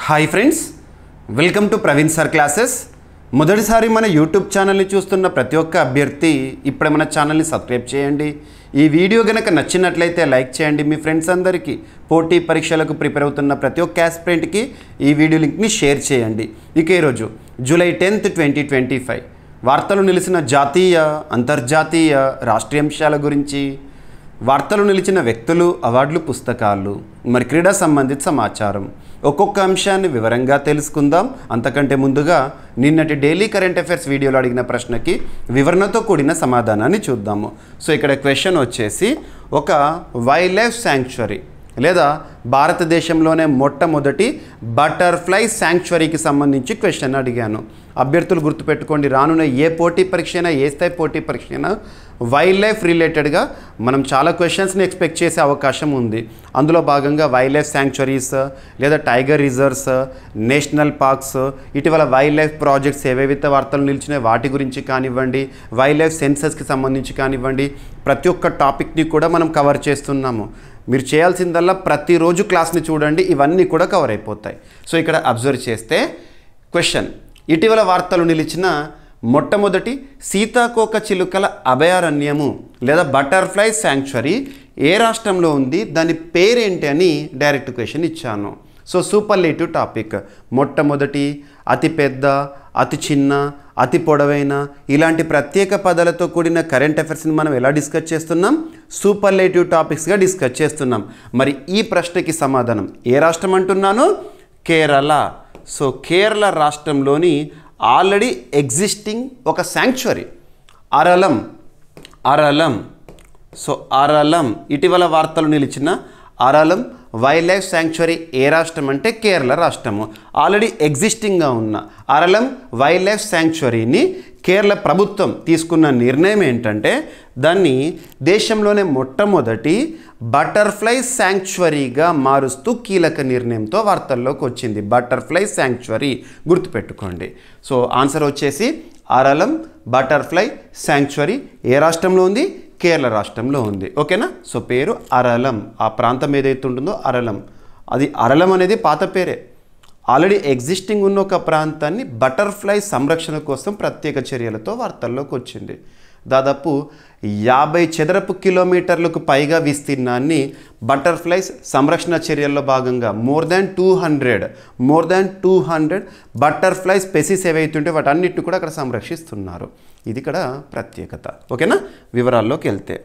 Hi friends, welcome to Praveen sir classes. మొదటిసారి మన YouTube ఛానల్ని చూస్తున్న ప్రతి ఒక్క అభ్యర్థి ఇప్పుడే మన ఛానల్ని సబ్స్క్రైబ్ చేయండి. ఈ వీడియో కనుక నచ్చినట్లయితే లైక్ చేయండి. మీ ఫ్రెండ్స్ అందరికీ పోటీ పరీక్షలకు ప్రిపేర్ అవుతున్న ప్రతి ఒక్క ఆస్పిరెంట్కి ఈ వీడియో లింక్ని షేర్ చేయండి. ఇక ఈరోజు జూలై 10, 2025 వార్తలు నిలిచిన జాతీయ, అంతర్జాతీయ, రాష్ట్రీయ అంశాల గురించి, వార్తలు నిలిచిన వ్యక్తులు, అవార్డులు, పుస్తకాలు, మరి క్రీడా సంబంధిత సమాచారం, ఒక్కొక్క అంశాన్ని వివరంగా తెలుసుకుందాం. అంతకంటే ముందుగా నిన్నటి డైలీ కరెంట్ అఫైర్స్ వీడియోలో అడిగిన ప్రశ్నకి వివరణతో కూడిన సమాధానాన్ని చూద్దాము. సో ఇక్కడ క్వశ్చన్ వచ్చేసి, ఒక వైల్డ్ లైఫ్ శాంక్చురీ లేదా భారతదేశంలోనే మొట్టమొదటి బటర్ఫ్లై శాంక్చురీకి సంబంధించి క్వశ్చన్ అడిగాను. అభ్యర్థులు గుర్తుపెట్టుకోండి, రానున్న ఏ పోటీ పరీక్ష అయినా, ఏ స్థాయి పోటీ పరీక్ష అయినా వైల్డ్ లైఫ్ రిలేటెడ్గా మనం చాలా క్వశ్చన్స్ని ఎక్స్పెక్ట్ చేసే అవకాశం ఉంది. అందులో భాగంగా వైల్డ్ లైఫ్ శాంక్చురీస్ లేదా టైగర్ రిజర్వ్స్, నేషనల్ పార్క్స్, ఇటీవల వైల్డ్ లైఫ్ ప్రాజెక్ట్స్ ఏవేవైతే వార్తలు నిలిచినాయి వాటి గురించి కానివ్వండి, వైల్డ్ లైఫ్ సెన్సస్కి సంబంధించి కానివ్వండి, ప్రతి ఒక్క టాపిక్ని కూడా మనం కవర్ చేస్తున్నాము. మీరు చేయాల్సిందల్లా ప్రతిరోజు క్లాస్ని చూడండి, ఇవన్నీ కూడా కవర్ అయిపోతాయి. సో ఇక్కడ అబ్జర్వ్ చేస్తే క్వశ్చన్, ఇటీవల వార్తలు నిలిచిన మొట్టమొదటి సీతాకోక చిలుకల అభయారణ్యము లేదా బటర్ఫ్లై శాంక్చురీ ఏ రాష్ట్రంలో ఉంది, దాని పేరేంటి అని డైరెక్ట్ క్వశ్చన్ ఇచ్చాను. సో సూపర్లేటివ్ టాపిక్, మొట్టమొదటి, అతిపెద్ద, అతి చిన్న, అతి పొడవైన, ఇలాంటి ప్రత్యేక పదాలతో కూడిన కరెంట్ అఫైర్స్ని మనం ఎలా డిస్కస్ చేస్తున్నాం? సూపర్లేటివ్ టాపిక్స్గా డిస్కస్ చేస్తున్నాం. మరి ఈ ప్రశ్నకి సమాధానం ఏ రాష్ట్రం అంటున్నాను? కేరళ. సో కేరళ రాష్ట్రంలోని ఆల్రెడీ ఎగ్జిస్టింగ్ ఒక శాంక్చురీ అరలం. సో అరలం, ఇటీవల వార్తలు నిలిచిన అరలం వైల్డ్ లైఫ్ శాంక్చురీ ఏ రాష్ట్రం అంటే కేరళ రాష్ట్రము. ఆల్రెడీ ఎగ్జిస్టింగ్గా ఉన్న అరలం వైల్డ్ లైఫ్ శాంక్చురీని కేరళ ప్రభుత్వం తీసుకున్న నిర్ణయం ఏంటంటే, దాన్ని దేశంలోనే మొట్టమొదటి బటర్ఫ్లై శాంక్చురీగా మారుస్తూ కీలక నిర్ణయంతో వార్తల్లోకి వచ్చింది. బటర్ఫ్లై శాంక్చురీ గుర్తుపెట్టుకోండి. సో ఆన్సర్ వచ్చేసి అరలం బటర్ఫ్లై శాంక్చురీ ఏ రాష్ట్రంలో ఉంది? కేరళ రాష్ట్రంలో ఉంది. ఓకేనా? సో పేరు అరలం. ఆ ప్రాంతం ఏదైతే ఉంటుందో అరలం, అది అరలం అనేది పాత పేరే. ఆల్రెడీ ఎగ్జిస్టింగ్ ఉన్న ఒక ప్రాంతాన్ని బటర్ఫ్లై సంరక్షణ కోసం ప్రత్యేక చర్యలతో వార్తల్లోకి వచ్చింది. దాదాపు 50 చదరపు కిలోమీటర్లకు పైగా విస్తీర్ణాన్ని బటర్ఫ్లైస్ సంరక్షణ చర్యల్లో భాగంగా మోర్ దాన్ 200 బటర్ఫ్లై స్పెసీస్ ఏవైతుంటే వాటన్నిటిని కూడా అక్కడ సంరక్షిస్తున్నారు. ఇది ఇక్కడ ప్రత్యేకత. ఓకేనా? వివరాల్లోకి వెళ్తే,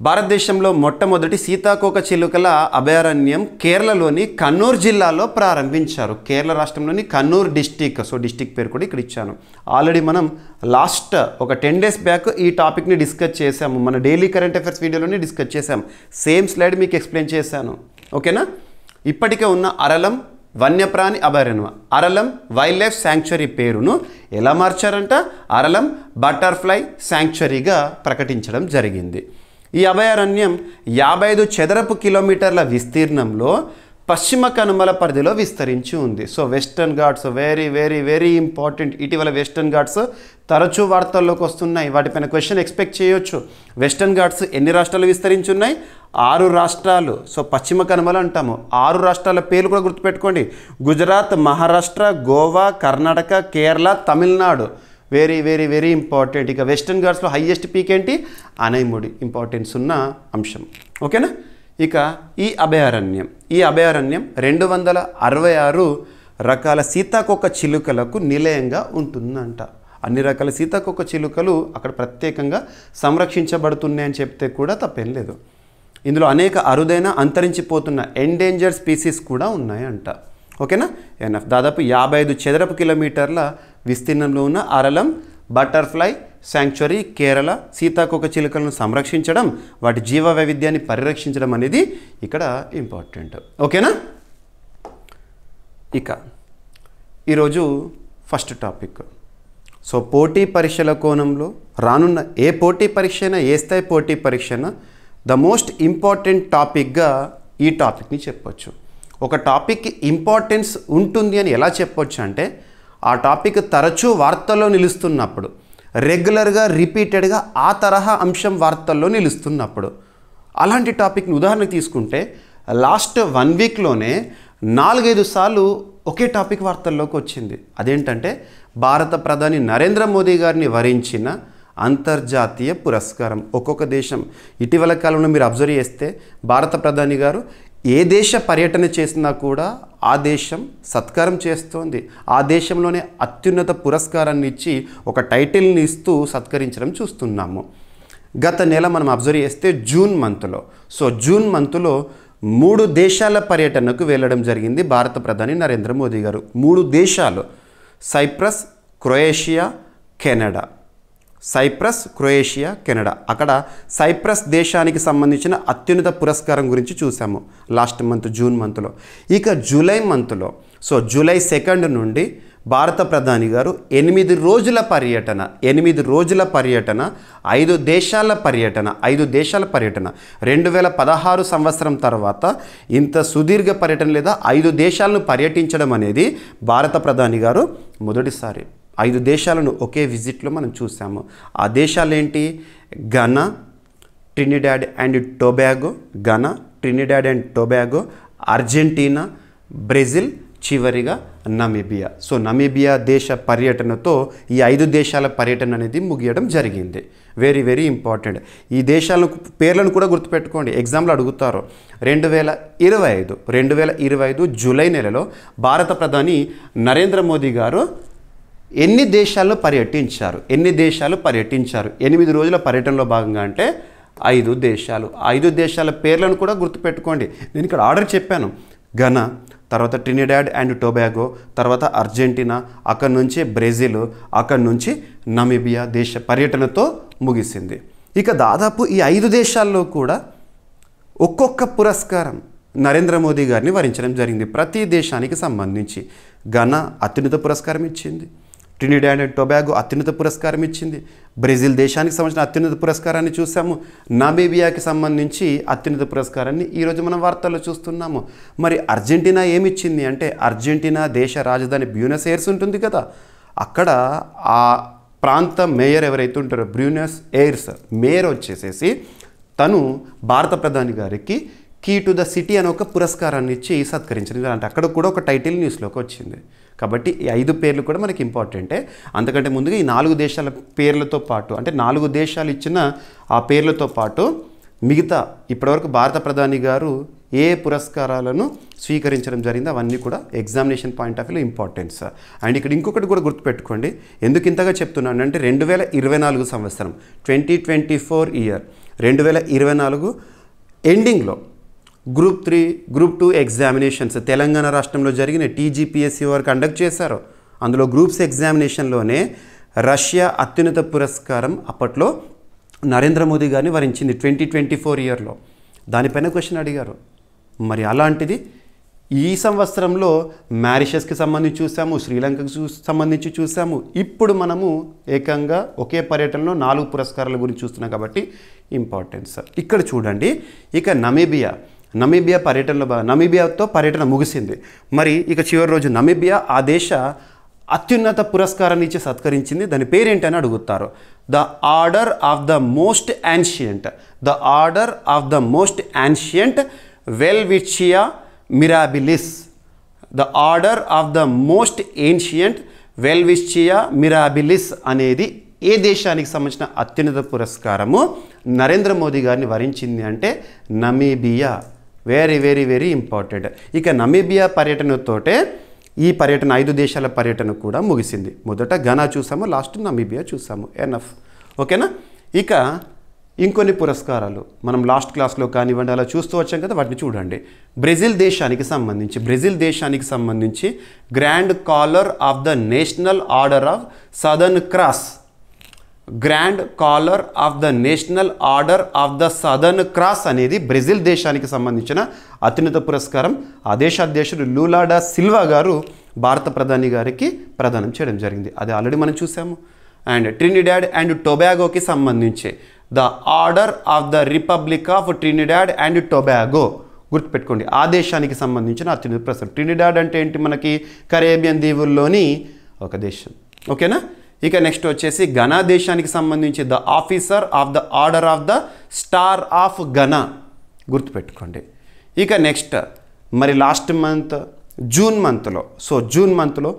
భారతదేశంలో మొట్టమొదటి సీతాకోక చిలుకల అభయారణ్యం కేరళలోని కన్నూర్ జిల్లాలో ప్రారంభించారు. కేరళ రాష్ట్రంలోని కన్నూర్ డిస్టిక్. సో డిస్టిక్ పేరు కూడా ఇక్కడ ఇచ్చాను. ఆల్రెడీ మనం లాస్ట్ ఒక 10 days బ్యాక్ ఈ టాపిక్ని డిస్కస్ చేశాము. మన డైలీ కరెంట్ అఫైర్స్ వీడియోలోనే డిస్కస్ చేశాము. సేమ్ స్లైడ్ మీకు ఎక్స్ప్లెయిన్ చేశాను. ఓకేనా? ఇప్పటికే ఉన్న అరలం వన్యప్రాణి అభయారణ్యం, అరలం వైల్డ్ లైఫ్ శాంక్చురీ పేరును ఎలా మార్చారంట? అరలం బటర్ఫ్లై శాంక్చురీగా ప్రకటించడం జరిగింది. ఈ అభయారణ్యం 55 చదరపు కిలోమీటర్ల విస్తీర్ణంలో పశ్చిమ కనుమల పరిధిలో విస్తరించి ఉంది. So western Ghats very very very important. ఇటీవల వెస్టర్న్ ఘాట్స్ తరచూ వార్తల్లోకి వస్తున్నాయి. వాటిపైన క్వశ్చన్ ఎక్స్పెక్ట్ చేయొచ్చు. వెస్టర్న్ ఘాట్స్ ఎన్ని రాష్ట్రాలు విస్తరించి ఉన్నాయి? 6 రాష్ట్రాలు. సో పశ్చిమ కనుమలు అంటాము. 6 రాష్ట్రాల పేర్లు కూడా గుర్తుపెట్టుకోండి: Gujarat, Maharashtra, Goa, Karnataka, Kerala, Tamil Nadu. Very very very important. ఇక వెస్టర్న్ ఘాట్స్లో హైయెస్ట్ పీక్ ఏంటి? అనైముడి. ఇంపార్టెన్స్ ఉన్న అంశం. ఓకేనా? ఇక ఈ అభయారణ్యం 266 రకాల సీతాకోక చిలుకలకు నిలయంగా ఉంటుందంట. అన్ని రకాల సీతాకోక చిలుకలు అక్కడ ప్రత్యేకంగా సంరక్షించబడుతున్నాయని చెప్తే కూడా తప్పేం లేదు. ఇందులో అనేక అరుదైన అంతరించిపోతున్న ఎండేంజర్డ్ స్పీసీస్ కూడా ఉన్నాయంట. ఓకేనా? ఎన్ఎఫ్. దాదాపు 55 చదరపు కిలోమీటర్ల విస్తీర్ణంలో ఉన్న అరలం బటర్ఫ్లై శాంక్చురీ కేరళ సీతాకోక చిలుకలను సంరక్షించడం, వాటి జీవ వైవిధ్యాన్ని పరిరక్షించడం అనేది ఇక్కడ ఇంపార్టెంట్. ఓకేనా? ఇక ఈరోజు ఫస్ట్ టాపిక్. సో పోటీ పరీక్షల కోణంలో రానున్న ఏ పోటీ పరీక్ష అయినా, ఏ స్థాయి పోటీ పరీక్ష అయినా ద మోస్ట్ ఇంపార్టెంట్ టాపిక్గా ఈ టాపిక్ని చెప్పొచ్చు. ఒక టాపిక్కి ఇంపార్టెన్స్ ఉంటుంది అని ఎలా చెప్పొచ్చు అంటే, ఆ టాపిక్ తరచూ వార్తల్లో నిలుస్తున్నప్పుడు, రెగ్యులర్గా రిపీటెడ్గా ఆ తరహా అంశం వార్తల్లో నిలుస్తున్నప్పుడు. అలాంటి టాపిక్ని ఉదాహరణకు తీసుకుంటే లాస్ట్ 1 వీక్లోనే 4-5 సార్లు ఒకే టాపిక్ వార్తల్లోకి వచ్చింది. అదేంటంటే భారత ప్రధాని నరేంద్ర మోదీ గారిని వరించిన అంతర్జాతీయ పురస్కారం. ఒక్కొక్క దేశం ఇటీవల కాలంలో మీరు అబ్జర్వ్ చేస్తే భారత ప్రధాని గారు ఏ దేశ పర్యటన చేసినా కూడా ఆ దేశం సత్కారం చేస్తోంది. ఆ దేశంలోనే అత్యున్నత పురస్కారాన్ని ఇచ్చి ఒక టైటిల్ని ఇస్తూ సత్కరించడం చూస్తున్నాము. గత నెల మనం అబ్జర్వ్ చేస్తే జూన్ మంత్లో 3 దేశాల పర్యటనకు వెళ్ళడం జరిగింది భారత ప్రధాని నరేంద్ర మోదీ గారు. 3 దేశాలు సైప్రస్, క్రొయేషియా, కెనడా. అక్కడ సైప్రస్ దేశానికి సంబంధించిన అత్యున్నత పురస్కారం గురించి చూసాము లాస్ట్ మంత్ జూన్ మంత్లో. ఇక జూలై మంత్లో జూలై 2 నుండి భారత ప్రధాని గారు 8 రోజుల పర్యటన 5 దేశాల పర్యటన 2016 సంవత్సరం తర్వాత ఇంత సుదీర్ఘ పర్యటన లేదా 5 దేశాలను పర్యటించడం అనేది భారత ప్రధాని గారు మొదటిసారి. 5 దేశాలను ఒకే విజిట్లో మనం చూసాము. ఆ దేశాలు ఏంటి? Ghana, Trinidad and Tobago, Argentina, Brazil, చివరిగా నమీబియా. నమీబియా దేశ పర్యటనతో ఈ 5 దేశాల పర్యటన అనేది ముగియడం జరిగింది. Very very important. ఈ దేశాల పేర్లను కూడా గుర్తుపెట్టుకోండి, ఎగ్జామ్లో అడుగుతారు. 2025 జూలై నెలలో భారత ప్రధాని నరేంద్ర మోదీ గారు ఎన్ని దేశాల్లో పర్యటించారు? 8 రోజుల పర్యటనలో భాగంగా అంటే 5 దేశాలు. 5 దేశాల పేర్లను కూడా గుర్తుపెట్టుకోండి. నేను ఇక్కడ ఆర్డర్ చెప్పాను. ఘనా, తర్వాత ట్రినిడాడ్ అండ్ టొబాగో, తర్వాత అర్జెంటీనా, అక్కడి నుంచి బ్రెజిల్, అక్కడి నుంచి నమీబియా దేశ పర్యటనతో ముగిసింది. ఇక దాదాపు ఈ 5 దేశాల్లో కూడా ఒక్కొక్క పురస్కారం నరేంద్ర మోదీ గారిని వరించడం జరిగింది. ప్రతి దేశానికి సంబంధించి ఘనా అత్యున్నత పురస్కారం ఇచ్చింది, ట్రినిడాడ్ అండ్ టొబాగో అత్యున్నత పురస్కారం ఇచ్చింది, బ్రెజిల్ దేశానికి సంబంధించిన అత్యున్నత పురస్కారాన్ని చూసాము, నమీబియాకి సంబంధించి అత్యున్నత పురస్కారాన్ని ఈరోజు మనం వార్తల్లో చూస్తున్నాము. మరి అర్జెంటీనా ఏమిచ్చింది అంటే, అర్జెంటీనా దేశ రాజధాని బ్యూనస్ ఎయిర్స్ ఉంటుంది కదా, అక్కడ ఆ ప్రాంత మేయర్ ఎవరైతే ఉంటారో బ్యూనస్ ఎయిర్స్ మేయర్ వచ్చేసేసి తను భారత ప్రధాని గారికి కీ టు ద సిటీ అని ఒక పురస్కారాన్ని ఇచ్చి సత్కరించింది. అంటే అక్కడ కూడా ఒక టైటిల్ న్యూస్లోకి వచ్చింది. కాబట్టి ఈ 5 పేర్లు కూడా మనకి ఇంపార్టెంటే. అంతకంటే ముందుగా ఈ 4 దేశాల పేర్లతో పాటు, అంటే 4 దేశాలు ఇచ్చిన ఆ పేర్లతో పాటు మిగతా ఇప్పటివరకు భారత ప్రధాని గారు ఏ పురస్కారాలను స్వీకరించడం జరిగిందో అవన్నీ కూడా ఎగ్జామినేషన్ పాయింట్ ఆఫ్ వ్యూలో ఇంపార్టెన్స్. అండ్ ఇక్కడ ఇంకొకటి కూడా గుర్తుపెట్టుకోండి, ఎందుకు ఇంతగా చెప్తున్నాను అంటే 2024 సంవత్సరం 2024 ఇయర్ 2024 ఎండింగ్లో గ్రూప్ 3, గ్రూప్ 2 ఎగ్జామినేషన్స్ తెలంగాణ రాష్ట్రంలో జరిగిన TGPSC వారు కండక్ట్ చేశారు. అందులో గ్రూప్స్ ఎగ్జామినేషన్లోనే రష్యా అత్యున్నత పురస్కారం అప్పట్లో నరేంద్ర మోదీ గారిని వరించింది 2024 ఇయర్లో. దానిపైన క్వశ్చన్ అడిగారు. మరి అలాంటిది ఈ సంవత్సరంలో మారిషస్కి సంబంధించి చూసాము, శ్రీలంకకు సంబంధించి చూసాము. ఇప్పుడు మనము ఏకంగా ఒకే పర్యటనలో 4 పురస్కారాల గురించి చూస్తున్నాం కాబట్టి ఇంపార్టెన్స్. ఇక్కడ చూడండి, ఇక నమీబియా పర్యటనలో నమీబియాతో పర్యటన ముగిసింది. మరి ఇక చివరి రోజు నమీబియా ఆ దేశ అత్యున్నత పురస్కారాన్ని ఇచ్చి సత్కరించింది. దాని పేరేంటని అడుగుతారు. The order of the most ancient Welwitschia Mirabilis. The order of the most ancient Welwitschia Mirabilis అనేది ఏ దేశానికి సంబంధించిన అత్యున్నత పురస్కారము నరేంద్ర మోదీ గారిని వరించింది అంటే Namibia. Very very very important. ఇక నమీబియా పర్యటనతోటే ఈ పర్యటన 5 దేశాల పర్యటన కూడా ముగిసింది. మొదట ఘనా చూసాము, లాస్ట్ నమీబియా చూసాము. ఎనఫ్. ఓకేనా? ఇక ఇంకొన్ని పురస్కారాలు మనం లాస్ట్ క్లాస్లో కానివ్వండి అలా చూస్తూ వచ్చాం కదా, వాటిని చూడండి. బ్రెజిల్ దేశానికి సంబంధించి grand collar of the national order of southern cross. Grand collar of the national order of the southern cross అనేది బ్రెజిల్ దేశానికి సంబంధించిన అత్యున్నత పురస్కారం. ఆ దేశ అధ్యక్షుడు లూలా డా సిల్వా గారు భారత ప్రధాని గారికి ప్రదానం చేయడం జరిగింది. అది ఆల్రెడీ మనం చూసాము. అండ్ ట్రినిడాడ్ అండ్ టొబాగోకి సంబంధించి the order of the republic of Trinidad and Tobago. గుర్తుపెట్టుకోండి, ఆ దేశానికి సంబంధించిన అత్యున్నత పురస్కారం. ట్రినిడాడ్ అంటే ఏంటి? మనకి కరేబియన్ దీవుల్లోని ఒక దేశం. ఓకేనా? ఇక నెక్స్ట్ వచ్చేసి ఘనా దేశానికి సంబంధించి the officer of the order of the star of Ghana. గుర్తుపెట్టుకోండి. ఇక నెక్స్ట్ మరి లాస్ట్ మంత్ జూన్ మంత్లో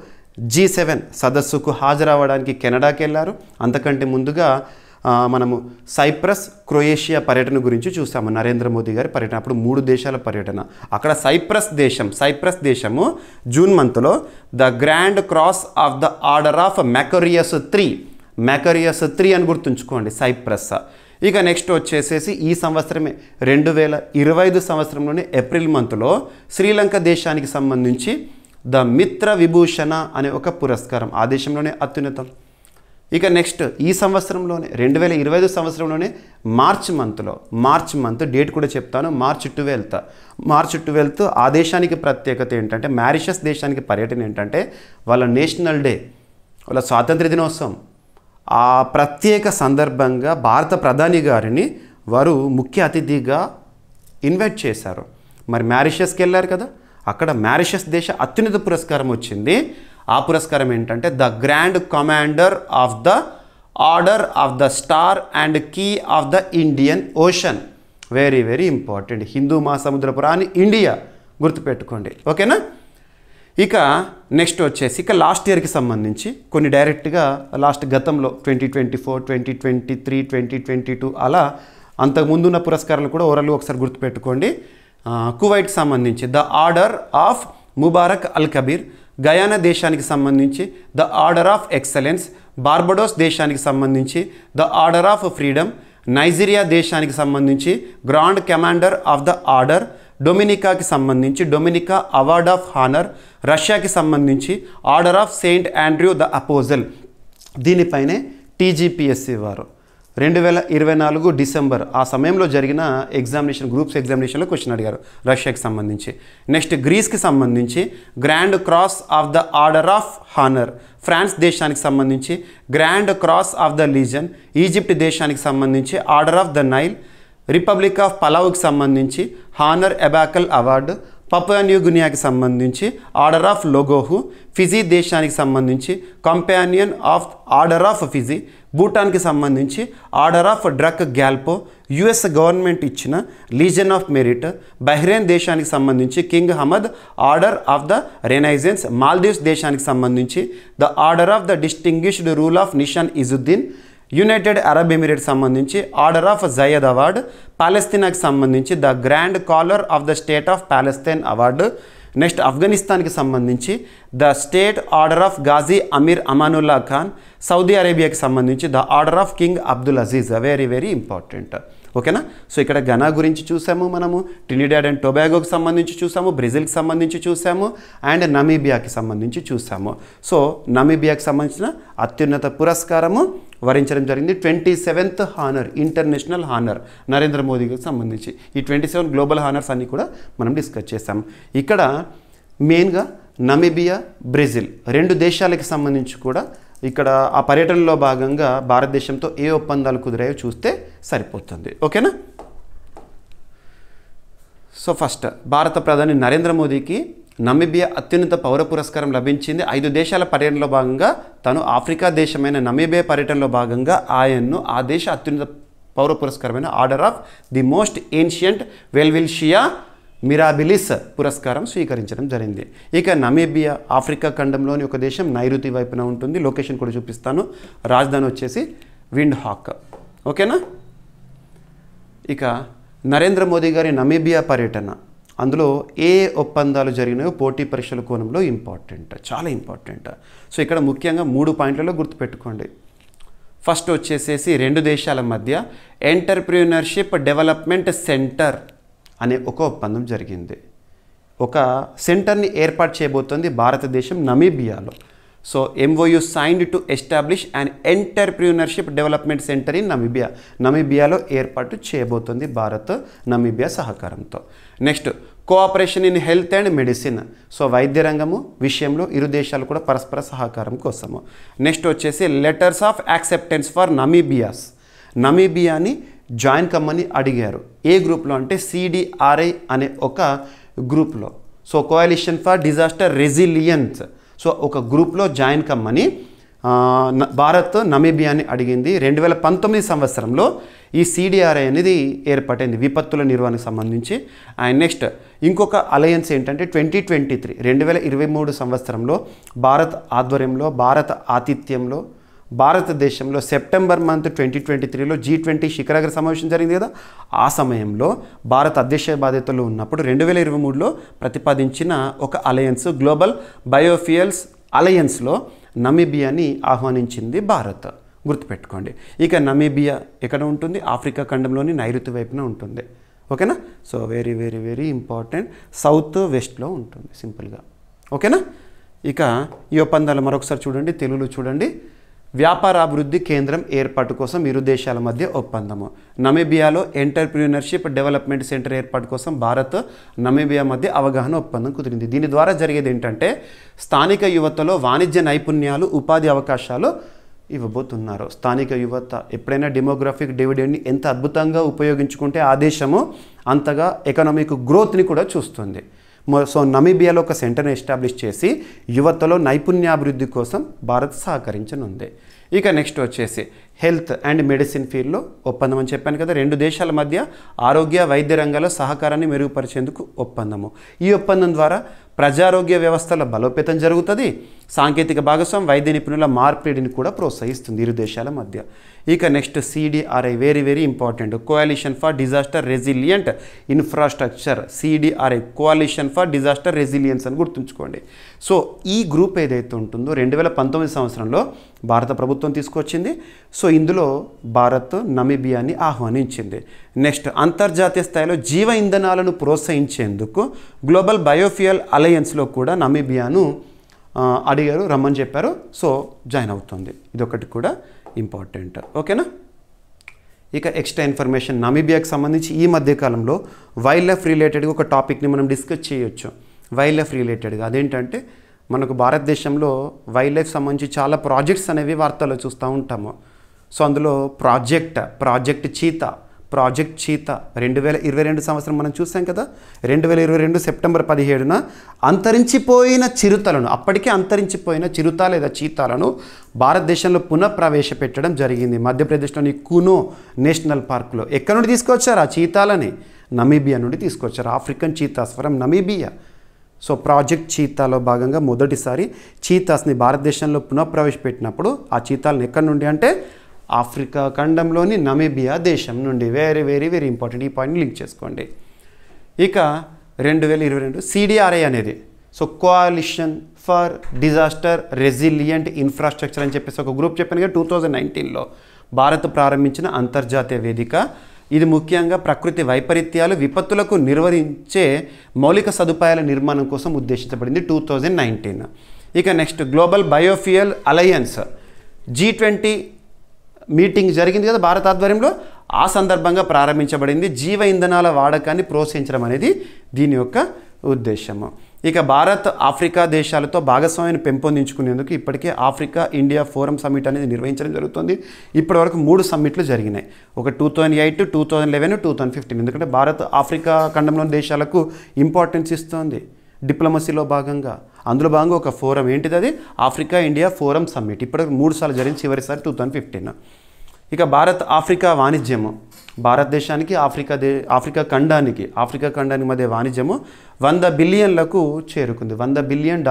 G7 సదస్సుకు హాజరవ్వడానికి కెనడాకి వెళ్ళారు. అంతకంటే ముందుగా మనము సైప్రస్, క్రొయేషియా పర్యటన గురించి చూసాము. నరేంద్ర మోదీ గారి పర్యటన, అప్పుడు 3 దేశాల పర్యటన. అక్కడ సైప్రస్ దేశము జూన్ మంత్లో the grand cross of the order of Makarios three అని గుర్తుంచుకోండి, సైప్రస్. ఇక నెక్స్ట్ వచ్చేసేసి ఈ సంవత్సరమే 2025 సంవత్సరంలోనే ఏప్రిల్ మంత్లో శ్రీలంక దేశానికి సంబంధించి ద మిత్ర విభూషణ అనే ఒక పురస్కారం, ఆ దేశంలోనే అత్యున్నతం. ఇక నెక్స్ట్ ఈ సంవత్సరంలోనే 2025 సంవత్సరంలోనే మార్చ్ మంత్ డేట్ కూడా చెప్తాను, మార్చ్ 12 ఆ దేశానికి ప్రత్యేకత ఏంటంటే, మారిషస్ దేశానికి పర్యటన ఏంటంటే వాళ్ళ నేషనల్ డే, వాళ్ళ స్వాతంత్ర దినోత్సవం. ఆ ప్రత్యేక సందర్భంగా భారత ప్రధాని గారిని వారు ముఖ్య అతిథిగా ఇన్వైట్ చేశారు. మరి మారిషస్కి వెళ్ళారు కదా, అక్కడ మారిషస్ దేశ అత్యున్నత పురస్కారం వచ్చింది. ఆ పురస్కారం ఏంటంటే the grand commander of the order of the star and key of the Indian Ocean. Very very important, హిందూ మహాసముద్రపురాన్ని ఇండియా గుర్తుపెట్టుకోండి, ఓకేనా. ఇక నెక్స్ట్ వచ్చేసి ఇక లాస్ట్ ఇయర్కి సంబంధించి కొన్ని డైరెక్ట్గా గతంలో 2024, 2023, 2022 అలా అంతకుముందు ఉన్న పురస్కారాలు కూడా ఓవరాల్ ఒకసారి గుర్తుపెట్టుకోండి. కువైట్కి సంబంధించి the order of Mubarak Al Kabeer, Guyana దేశానికి సంబంధించి the order of excellence, Barbados దేశానికి సంబంధించి the order of freedom, Nigeria దేశానికి సంబంధించి grand commander of the order, డొమినికాకి సంబంధించి డొమినికా అవార్డ్ ఆఫ్ హానర్, రష్యాకి సంబంధించి order of Saint Andrew the apostle. దీనిపైనే TGPSC వారు 2024 డిసెంబర్ ఆ సమయంలో జరిగిన గ్రూప్స్ ఎగ్జామినేషన్లో క్వశ్చన్ అడిగారు రష్యాకి సంబంధించి. నెక్స్ట్ గ్రీస్కి సంబంధించి grand cross of the order of honour, France దేశానికి సంబంధించి grand cross of the legion, Egypt దేశానికి సంబంధించి order of the Nile, republic of పలావుకి సంబంధించి honour Ebakl award, Papua New గినియాకి సంబంధించి ఆర్డర్ ఆఫ్ లోగోహు, ఫిజీ దేశానికి సంబంధించి companion of order of Fiji, భూటాన్కి సంబంధించి order of Druk Gyalpo, US government ఇచ్చిన లీజన్ ఆఫ్ మెరిట్, బహ్రెయిన్ దేశానికి సంబంధించి king Hamad order of the renaissance, Maldives దేశానికి సంబంధించి the order of the distinguished rule of Nishan Izzuddeen, United Arab Emirates సంబంధించి ఆర్డర్ ఆఫ్ జయద్ అవార్డ్, పాలస్తీనాకి సంబంధించి the grand collar of the state of Palestine award, next ఆఫ్ఘనిస్తాన్కి సంబంధించి the state order of Ghazi Amir Amanullah Khan, Saudi అరేబియాకి సంబంధించి the order of king Abdul Aziz. Very very important, ఓకేనా. So ఇక్కడ Ghana గురించి చూసాము, మనము ట్రినిడాడ్ అండ్ టొబాగోకి సంబంధించి చూసాము, బ్రెజిల్కి సంబంధించి చూసాము, అండ్ నమీబియాకి సంబంధించి చూసాము. సో నమీబియాకి సంబంధించిన అత్యున్నత పురస్కారము వరించడం జరిగింది 27th honour, international honour Narendra మోదీకి సంబంధించి. ఈ 27 గ్లోబల్ హానర్స్ అన్నీ కూడా మనం డిస్కస్ చేసాం. ఇక్కడ మెయిన్గా నమీబియా, బ్రెజిల్ 2 దేశాలకి సంబంధించి కూడా ఇక్కడ ఆ పర్యటనలో భాగంగా భారతదేశంతో ఏ ఒప్పందాలు కుదిరాయో చూస్తే సరిపోతుంది, ఓకేనా. సో ఫస్ట్ భారత ప్రధాని నరేంద్ర మోదీకి నమీబియా అత్యున్నత పౌర పురస్కారం లభించింది. 5 దేశాల పర్యటనలో భాగంగా తను ఆఫ్రికా దేశమైన నమీబియా పర్యటనలో భాగంగా ఆయన్ను ఆ దేశ అత్యున్నత పౌర పురస్కారమైన order of the most ancient Welwitschia mirabilis పురస్కారం స్వీకరించడం జరిగింది. ఇక నమీబియా ఆఫ్రికా ఖండంలోని ఒక దేశం, నైరుతి వైపున ఉంటుంది. లొకేషన్ కూడా చూపిస్తాను. రాజధాని వచ్చేసి విండ్ హాక్, ఓకేనా. ఇక నరేంద్ర మోదీ గారి నమీబియా పర్యటన, అందులో ఏ ఒప్పందాలు జరిగినాయో పోటీ పరీక్షల కోణంలో ఇంపార్టెంట్, చాలా ఇంపార్టెంట్. సో ఇక్కడ ముఖ్యంగా 3 పాయింట్లలో గుర్తుపెట్టుకోండి. ఫస్ట్ వచ్చేసేసి 2 దేశాల మధ్య ఎంటర్ప్రీనర్షిప్ డెవలప్మెంట్ సెంటర్ అనే ఒక ఒప్పందం జరిగింది. ఒక సెంటర్ని ఏర్పాటు చేయబోతోంది భారతదేశం నమీబియాలో. So MOU signed to establish and entrepreneurship development centre in నమీబియాలో ఏర్పాటు చేయబోతోంది భారత్ నమీబియా సహకారంతో. Next cooperation in health and medicine, so వైద్య రంగము విషయంలో ఇరు దేశాలు కూడా పరస్పర సహకారం కోసము. నెక్స్ట్ వచ్చేసి లెటర్స్ ఆఫ్ యాక్సెప్టెన్స్ ఫర్ నమీబియాని జాయిన్ కమ్మని అడిగారు. ఏ గ్రూప్లో అంటే CDRI అనే ఒక గ్రూప్లో. So coalition for disaster resilience, so ఒక గ్రూప్లో జాయిన్ కమ్మని భారత్ నమీబియాని అడిగింది. 2019 సంవత్సరంలో ఈ CDRI అనేది ఏర్పడింది విపత్తుల నిర్వహణకు సంబంధించి. అండ్ నెక్స్ట్ ఇంకొక అలయన్స్ ఏంటంటే 2023 సంవత్సరంలో భారత్ ఆధ్వర్యంలో, భారత ఆతిథ్యంలో, భారతదేశంలో సెప్టెంబర్ మంత్ 2023లో G20 శిఖరాగ్ర సమావేశం జరిగింది కదా. ఆ సమయంలో భారత్ అధ్యక్ష బాధ్యతలు ఉన్నప్పుడు 2023లో ప్రతిపాదించిన ఒక అలయన్స్ గ్లోబల్ బయోఫ్యూయల్స్ అలయన్స్లో నమీబియాని ఆహ్వానించింది భారత్. గుర్తుపెట్టుకోండి. ఇక నమీబియా ఎక్కడ ఉంటుంది? ఆఫ్రికా ఖండంలోని నైరుతి వైపున ఉంటుంది. ఓకేనా? So very very very important. South వెస్ట్లో ఉంటుంది సింపుల్గా. ఓకేనా? ఇక ఈ ఒప్పందాలు మరొకసారి చూడండి, తెలుగులో చూడండి. వ్యాపారాభివృద్ధి కేంద్రం ఏర్పాటు కోసం ఇరు దేశాల మధ్య ఒప్పందము. నమీబియాలో ఎంటర్ప్రీనర్షిప్ డెవలప్మెంట్ సెంటర్ ఏర్పాటు కోసం భారత్ నమీబియా మధ్య అవగాహన ఒప్పందం కుదిరింది. దీని ద్వారా జరిగేది ఏంటంటే స్థానిక యువతలో వాణిజ్య నైపుణ్యాలు, ఉపాధి అవకాశాలు ఇవ్వబోతున్నారు. స్థానిక యువత ఎప్పుడైనా డెమోగ్రాఫిక్ డివిడెండ్ని ఎంత అద్భుతంగా ఉపయోగించుకుంటే ఆ దేశము అంతగా ఎకనామిక్ గ్రోత్ని కూడా చూస్తుంది. సో నమీబియాలో ఒక సెంటర్ని ఎస్టాబ్లిష్ చేసి యువతలో నైపుణ్యాభివృద్ధి కోసం భారత్ సహకరించనుంది. ఇక నెక్స్ట్ వచ్చేసి హెల్త్ అండ్ మెడిసిన్ ఫీల్డ్లో ఒప్పందం అని చెప్పాను కదా. 2 దేశాల మధ్య ఆరోగ్య వైద్య రంగాల్లో సహకారాన్ని మెరుగుపరిచేందుకు ఒప్పందము. ఈ ఒప్పందం ద్వారా ప్రజారోగ్య వ్యవస్థల బలోపేతం జరుగుతుంది. సాంకేతిక భాగస్వామ్యం, వైద్య నిపుణుల మార్పిడిని కూడా ప్రోత్సహిస్తుంది ఇరు దేశాల మధ్య. ఇక next CDRI very very important. కోalition for disaster resilient infrastructure. CDRI కోalition for disaster resilience అని గుర్తుంచుకోండి. సో ఈ గ్రూప్ ఏదైతే ఉంటుందో 2019 సంవత్సరంలో భారత ప్రభుత్వం తీసుకొచ్చింది. సో ఇందులో భారత్ నమీబియాని ఆహ్వానించింది. నెక్స్ట్ అంతర్జాతీయ స్థాయిలో జీవ ఇంధనాలను ప్రోత్సహించేందుకు గ్లోబల్ బయోఫ్యూయల్ అలయన్స్లో కూడా నమీబియాను అడిగారు, రమ్మని చెప్పారు. సో జాయిన్ అవుతుంది. ఇదొకటి కూడా ఇంపార్టెంట్. ఓకేనా? ఇక ఎక్స్ట్రా ఇన్ఫర్మేషన్ నమీబియాకి సంబంధించి ఈ మధ్యకాలంలో వైల్డ్ లైఫ్ రిలేటెడ్గా ఒక టాపిక్ని మనం డిస్కస్ చేయొచ్చు. వైల్డ్ లైఫ్ రిలేటెడ్గా అదేంటంటే మనకు భారతదేశంలో వైల్డ్ లైఫ్ సంబంధించి చాలా ప్రాజెక్ట్స్ అనేవి వార్తల్లో చూస్తూ ఉంటాము. సో అందులో ప్రాజెక్ట్ చీతా 2022 సంవత్సరం మనం చూసాం కదా. 2022 సెప్టెంబర్ 17న అంతరించిపోయిన చిరుతలను, అప్పటికే అంతరించిపోయిన చిరుత లేదా చీతాలను భారతదేశంలో పునఃప్రవేశపెట్టడం జరిగింది. మధ్యప్రదేశ్లోని కునో నేషనల్ పార్క్లో. ఎక్కడి నుండి తీసుకొచ్చారు ఆ చీతాలని? నమీబియా నుండి తీసుకొచ్చారు. African cheetahs from Namibia. So project చీతాలో భాగంగా మొదటిసారి చీతాస్ని భారతదేశంలో పునఃప్రవేశపెట్టినప్పుడు ఆ చీతాలను ఎక్కడి నుండి అంటే ఆఫ్రికా ఖండంలోని నమీబియా దేశం నుండి. Very very very important. ఈ పాయింట్ని లింక్ చేసుకోండి. ఇక 2022 CDRI అనేది so coalition for disaster resilient infrastructure అని చెప్పేసి ఒక గ్రూప్ చెప్పాను కదా. 2019లో భారత్ ప్రారంభించిన అంతర్జాతీయ వేదిక. ఇది ముఖ్యంగా ప్రకృతి వైపరీత్యాలు, విపత్తులకు నిర్వహించే మౌలిక సదుపాయాల నిర్మాణం కోసం ఉద్దేశించబడింది 2019. ఇక next global biofuel alliance G20 meeting జరిగింది కదా భారత ఆధ్వర్యంలో. ఆ సందర్భంగా ప్రారంభించబడింది. జీవ ఇంధనాల వాడకాన్ని ప్రోత్సహించడం అనేది దీని యొక్క ఉద్దేశము. ఇక భారత్ ఆఫ్రికా దేశాలతో భాగస్వామ్యాన్ని పెంపొందించుకునేందుకు ఇప్పటికే ఆఫ్రికా ఇండియా ఫోరం సమ్మిట్ అనేది నిర్వహించడం జరుగుతుంది. ఇప్పటివరకు 3 సమ్మిట్లు జరిగినాయి. ఒక 2008, 2011, 2015. ఎందుకంటే భారత్ ఆఫ్రికా ఖండంలోని దేశాలకు ఇంపార్టెన్స్ ఇస్తుంది డిప్లొమసీలో భాగంగా. అందులో భాగంగా ఒక ఫోరం ఏంటిది? అది ఆఫ్రికా ఇండియా ఫోరం సమ్మిట్. ఇప్పటికి 3 సార్లు జరిగింది, చివరిసారి 2015. ఇక భారత్ ఆఫ్రికా వాణిజ్యము, భారతదేశానికి ఆఫ్రికా ఖండానికి మధ్య వాణిజ్యము $100 బిలియన్లకు చేరుకుంది. $100 బిలియన్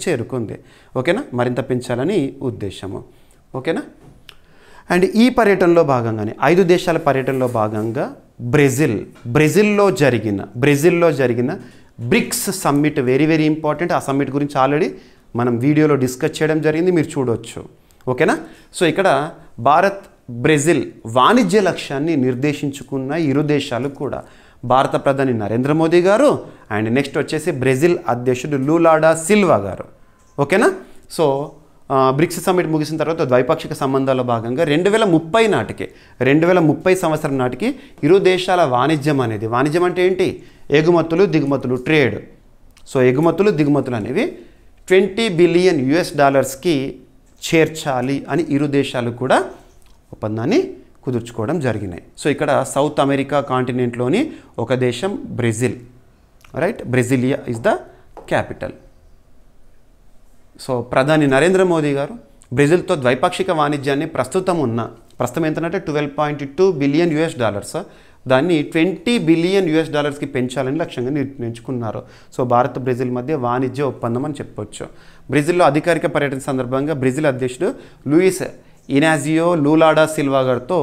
చేరుకుంది. ఓకేనా? మరింత పెంచాలని ఉద్దేశము. ఓకేనా? అండ్ ఈ పర్యటనలో భాగంగానే 5 దేశాల పర్యటనలో భాగంగా బ్రెజిల్లో జరిగిన bricks summit very very important. ఆ సమ్మిట్ గురించి ఆల్రెడీ మనం వీడియోలో డిస్కస్ చేయడం జరిగింది, మీరు చూడవచ్చు. ఓకేనా? సో ఇక్కడ భారత్ బ్రెజిల్ వాణిజ్య లక్ష్యాన్ని నిర్దేశించుకున్న ఇరు దేశాలు కూడా భారత ప్రధాని నరేంద్ర మోదీ గారు అండ్ నెక్స్ట్ వచ్చేసి బ్రెజిల్ అధ్యక్షుడు లూలా డా సిల్వా గారు. ఓకేనా? సో బ్రిక్స్ సమ్మిట్ ముగిసిన తర్వాత ద్వైపాక్షిక సంబంధాల భాగంగా 2030 సంవత్సరం నాటికి ఇరు దేశాల వాణిజ్యం అంటే ఏంటి? ఎగుమతులు దిగుమతులు, ట్రేడ్. సో ఎగుమతులు దిగుమతులు అనేవి $20 బిలియన్ చేర్చాలి అని ఇరు దేశాలు కూడా ఒప్పందాన్ని కుదుర్చుకోవడం జరిగినాయి. సో ఇక్కడ సౌత్ అమెరికా కాంటినెంట్లోని ఒక దేశం Brazil, right? Brasilia is the capital. So ప్రధాని నరేంద్ర మోదీ గారు బ్రెజిల్తో ద్వైపాక్షిక వాణిజ్యాన్ని ప్రస్తుతం ఎంతంటే $12.2 బిలియన్ దాన్ని $20 బిలియన్ పెంచాలని లక్ష్యంగా నిర్ణయించుకున్నారు. సో భారత్ బ్రెజిల్ మధ్య వాణిజ్య ఒప్పందం అని చెప్పొచ్చు. బ్రెజిల్లో అధికారిక పర్యటన సందర్భంగా బ్రెజిల్ అధ్యక్షుడు లూయిస్ ఇనాజియో లూలా సిల్వా గారితో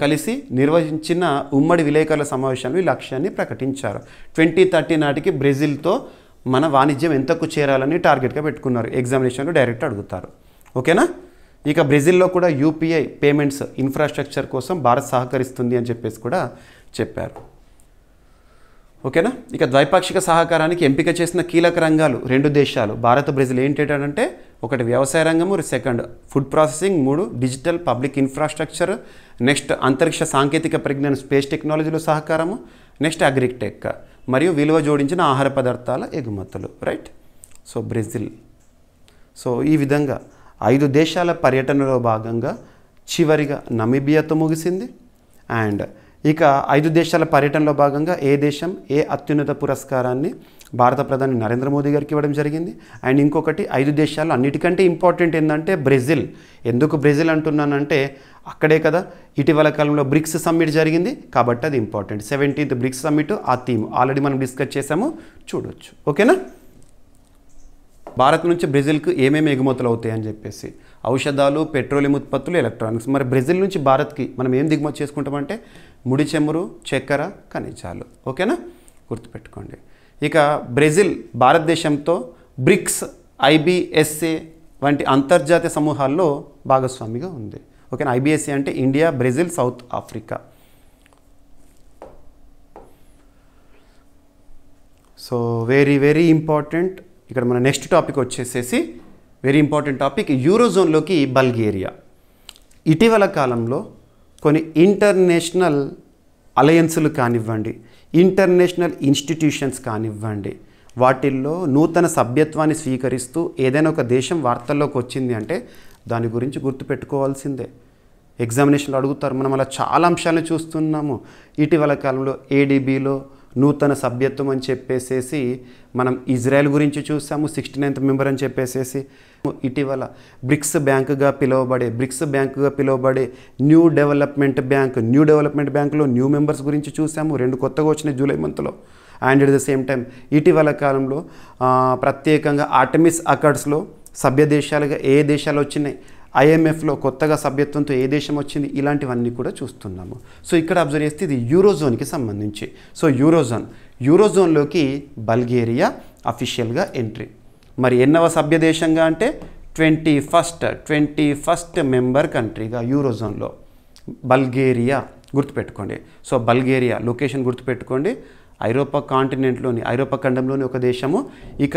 కలిసి నిర్వహించిన ఉమ్మడి విలేకరుల సమావేశంలో ఈ లక్ష్యాన్ని ప్రకటించారు. 2030 నాటికి బ్రెజిల్తో మన వాణిజ్యం ఎంతకు చేరాలని టార్గెట్గా పెట్టుకున్నారు. ఎగ్జామినేషన్లో డైరెక్ట్ అడుగుతారు. ఓకేనా. ఇక బ్రెజిల్లో కూడా యూపీఐ పేమెంట్స్ ఇన్ఫ్రాస్ట్రక్చర్ కోసం భారత్ సహకరిస్తుంది అని చెప్పేసి కూడా చెప్పారు. ఓకేనా. ఇక ద్వైపాక్షిక సహకారానికి ఎంపిక చేసిన కీలక రంగాలు 2 దేశాలు భారత్ బ్రెజిల్ ఏంటంటే ఒకటి వ్యవసాయ రంగము, second food processing, 3 digital public infrastructure, next అంతరిక్ష సాంకేతిక పరిజ్ఞానం స్పేస్ టెక్నాలజీలో సహకారము, నెక్స్ట్ అగ్రిటెక్ మరియు విలువ జోడించిన ఆహార పదార్థాల ఎగుమతులు. రైట్. So Brazil. సో ఈ విధంగా 5 దేశాల పర్యటనలో భాగంగా చివరిగా నమీబియాతో ముగిసింది. అండ్ ఇక 5 దేశాల పర్యటనలో భాగంగా ఏ దేశం ఏ అత్యున్నత పురస్కారాన్ని భారత ప్రధాని నరేంద్ర మోదీ గారికి ఇవ్వడం జరిగింది. అండ్ ఇంకొకటి 5 దేశాలు అన్నిటికంటే ఇంపార్టెంట్ ఏంటంటే బ్రెజిల్. ఎందుకు బ్రెజిల్ అంటున్నానంటే అక్కడే కదా ఇటీవల కాలంలో బ్రిక్స్ సమ్మిట్ జరిగింది కాబట్టి అది ఇంపార్టెంట్. 17th బ్రిక్స్ సమ్మిట్ ఆ థీమ్ ఆల్రెడీ మనం డిస్కస్ చేసాము, చూడొచ్చు. ఓకేనా. భారత్ నుంచి బ్రెజిల్కు ఏమేమి ఎగుమతులు అవుతాయి అని చెప్పేసి ఔషధాలు, పెట్రోలియం ఉత్పత్తులు, ఎలక్ట్రానిక్స్. మరి బ్రెజిల్ నుంచి భారత్కి మనం ఏం దిగుమతి చేసుకుంటామంటే ముడి చమురు, చక్కెర, ఖనిజాలు. ఓకేనా, గుర్తుపెట్టుకోండి. ఇక బ్రెజిల్ భారతదేశంతో బ్రిక్స్, ఐబిఎస్ఏ వంటి అంతర్జాతీయ సమూహాల్లో భాగస్వామిగా ఉంది. ఓకేనా. ఐబిఎస్ఏ అంటే India, Brazil, south Africa. So very important. ఇక్కడ మన నెక్స్ట్ టాపిక్ వచ్చేసేసి వెరీ ఇంపార్టెంట్ టాపిక్, యూరోజోన్లోకి బల్గేరియా. ఇటీవల కాలంలో కొన్ని ఇంటర్నేషనల్ అలయన్సులు కానివ్వండి, ఇంటర్నేషనల్ ఇన్స్టిట్యూషన్స్ కానివ్వండి, వాటిల్లో నూతన సభ్యత్వాన్ని స్వీకరిస్తూ ఏదైనా ఒక దేశం వార్తల్లోకి వచ్చింది అంటే దాని గురించి గుర్తుపెట్టుకోవాల్సిందే. ఎగ్జామినేషన్లో అడుగుతారు. మనం అలా చాలా అంశాలను చూస్తున్నాము. ఇటీవల కాలంలో ఏడీబీలో నూతన సభ్యత్వం అని చెప్పేసేసి మనం ఇజ్రాయెల్ గురించి చూసాము, 69th మెంబర్ అని చెప్పేసేసి. ఇటీవల బ్రిక్స్ బ్యాంకుగా పిలువబడే న్యూ డెవలప్మెంట్ బ్యాంక్లో న్యూ మెంబర్స్ గురించి చూసాము. 2 కొత్తగా వచ్చినాయి జూలై మంత్లో. And at the same time ఇటీవల కాలంలో ప్రత్యేకంగా ఆర్టెమిస్ అకార్డ్స్లో సభ్య దేశాలుగా ఏ దేశాలు వచ్చినాయి, ఐఎంఎఫ్లో కొత్తగా సభ్యత్వంతో ఏ దేశం వచ్చింది, ఇలాంటివన్నీ కూడా చూస్తున్నాము. సో ఇక్కడ అబ్జర్వ్ చేస్తే ఇది యూరోజోన్కి సంబంధించి. సో యూరోజోన్లోకి బల్గేరియా అఫీషియల్గా ఎంట్రీ. మరి ఎన్నవ సభ్య దేశంగా అంటే 21st మెంబర్ కంట్రీగా యూరోజోన్లో బల్గేరియా. గుర్తుపెట్టుకోండి. సో బల్గేరియా లొకేషన్ గుర్తుపెట్టుకోండి. ఐరోపా ఖండంలోని ఒక దేశము. ఇక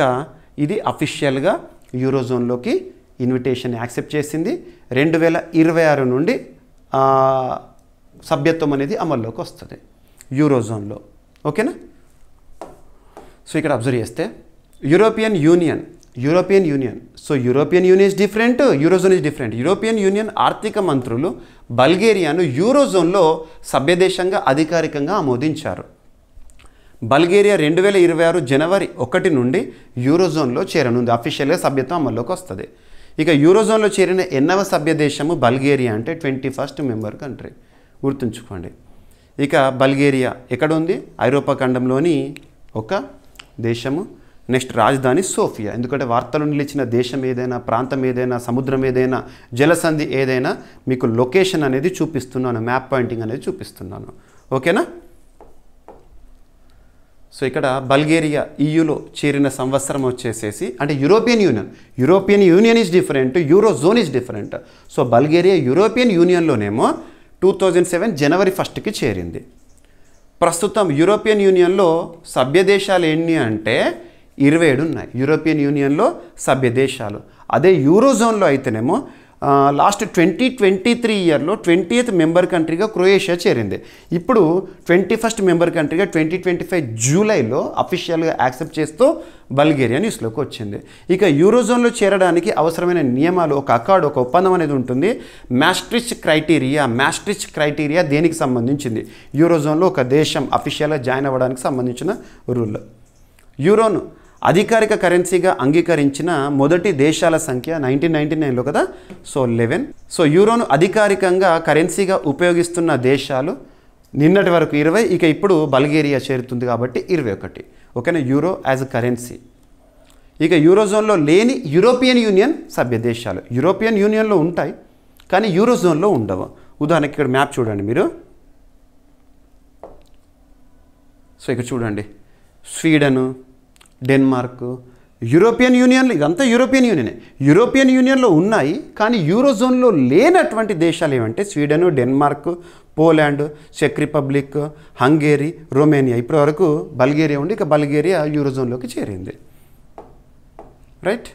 ఇది అఫీషియల్గా యూరోజోన్లోకి ఇన్విటేషన్ యాక్సెప్ట్ చేసింది. 2026 నుండి సభ్యత్వం అనేది అమల్లోకి వస్తుంది యూరోజోన్లో. ఓకేనా. సో ఇక్కడ అబ్జర్వ్ చేస్తే European union. So European union is different, eurozone is different. European union ఆర్థిక మంత్రులు బల్గేరియాను యూరోజోన్లో సభ్యదేశంగా అధికారికంగా ఆమోదించారు. బల్గేరియా 2026 జనవరి 1 నుండి యూరోజోన్లో చేరనుంది. అఫీషియల్గా సభ్యత్వం అమల్లోకి వస్తుంది. ఇక యూరోజోన్లో చేరిన ఎన్నవ సభ్య దేశము బల్గేరియా అంటే 21st మెంబర్ కంట్రీ. గుర్తుంచుకోండి. ఇక బల్గేరియా ఎక్కడ ఉంది? ఐరోపా ఖండంలోని ఒక దేశము. నెక్స్ట్ రాజధాని సోఫియా. ఎందుకంటే వార్తలు నిలిచిన దేశం ఏదైనా, ప్రాంతం ఏదైనా, సముద్రం ఏదైనా, జలసంధి ఏదైనా మీకు లొకేషన్ అనేది చూపిస్తున్నాను, మ్యాప్ పాయింటింగ్ అనేది చూపిస్తున్నాను. ఓకేనా. సో ఇక్కడ బల్గేరియా ఈయూలో చేరిన సంవత్సరం వచ్చేసేసి అంటే European union is different, eurozone is different. So Bulgaria European యూనియన్లోనేమో 2007 జనవరి 1కి చేరింది. ప్రస్తుతం యూరోపియన్ యూనియన్లో సభ్య దేశాలు ఎన్ని అంటే 27 ఉన్నాయి. యూరోపియన్ యూనియన్లో సభ్య దేశాలు. అదే యూరోజోన్లో అయితేనేమో లాస్ట్ 2023 ఇయర్లో 20th మెంబర్ కంట్రీగా క్రొయేషియా చేరింది. ఇప్పుడు 21st మెంబర్ కంట్రీగా 2025 జూలైలో అఫీషియల్గా యాక్సెప్ట్ చేస్తూ బల్గేరియా న్యూస్లోకి వచ్చింది. ఇక యూరోజోన్లో చేరడానికి అవసరమైన నియమాలు, ఒక అకార్డ్, ఒక ఒప్పందం అనేది ఉంటుంది. మ్యాస్ట్రిచ్ క్రైటీరియా దేనికి సంబంధించింది? యూరోజోన్లో ఒక దేశం అఫీషియల్గా జాయిన్ అవ్వడానికి సంబంధించిన రూల్. యూరోను అధికారిక కరెన్సీగా అంగీకరించిన మొదటి దేశాల సంఖ్య 1999లో కదా, సో 11. సో యూరోను అధికారికంగా కరెన్సీగా ఉపయోగిస్తున్న దేశాలు నిన్నటి వరకు 20, ఇక ఇప్పుడు బల్గేరియా చేరుతుంది కాబట్టి 21. ఓకేనా, యూరో యాజ్ అ కరెన్సీ. ఇక యూరోజోన్లో లేని యూరోపియన్ యూనియన్ సభ్య దేశాలు యూరోపియన్ యూనియన్లో ఉంటాయి కానీ యూరోజోన్లో ఉండవు. ఉదాహరణకి ఇక్కడ మ్యాప్ చూడండి మీరు. సో ఇక్కడ చూడండి, స్వీడను, డెన్మార్క్, యూరోపియన్ యూనియన్లో, ఇదంతా యూరోపియన్ యూనియనే. యూరోపియన్ యూనియన్లో ఉన్నాయి కానీ యూరోజోన్లో లేనటువంటి దేశాలు ఏమంటే స్వీడను, డెన్మార్క్, పోలాండ్, చెక్ రిపబ్లిక్, హంగేరీ, రొమేనియా. ఇప్పటి వరకు బల్గేరియా ఉండి ఇక బల్గేరియా యూరోజోన్లోకి చేరింది. Right.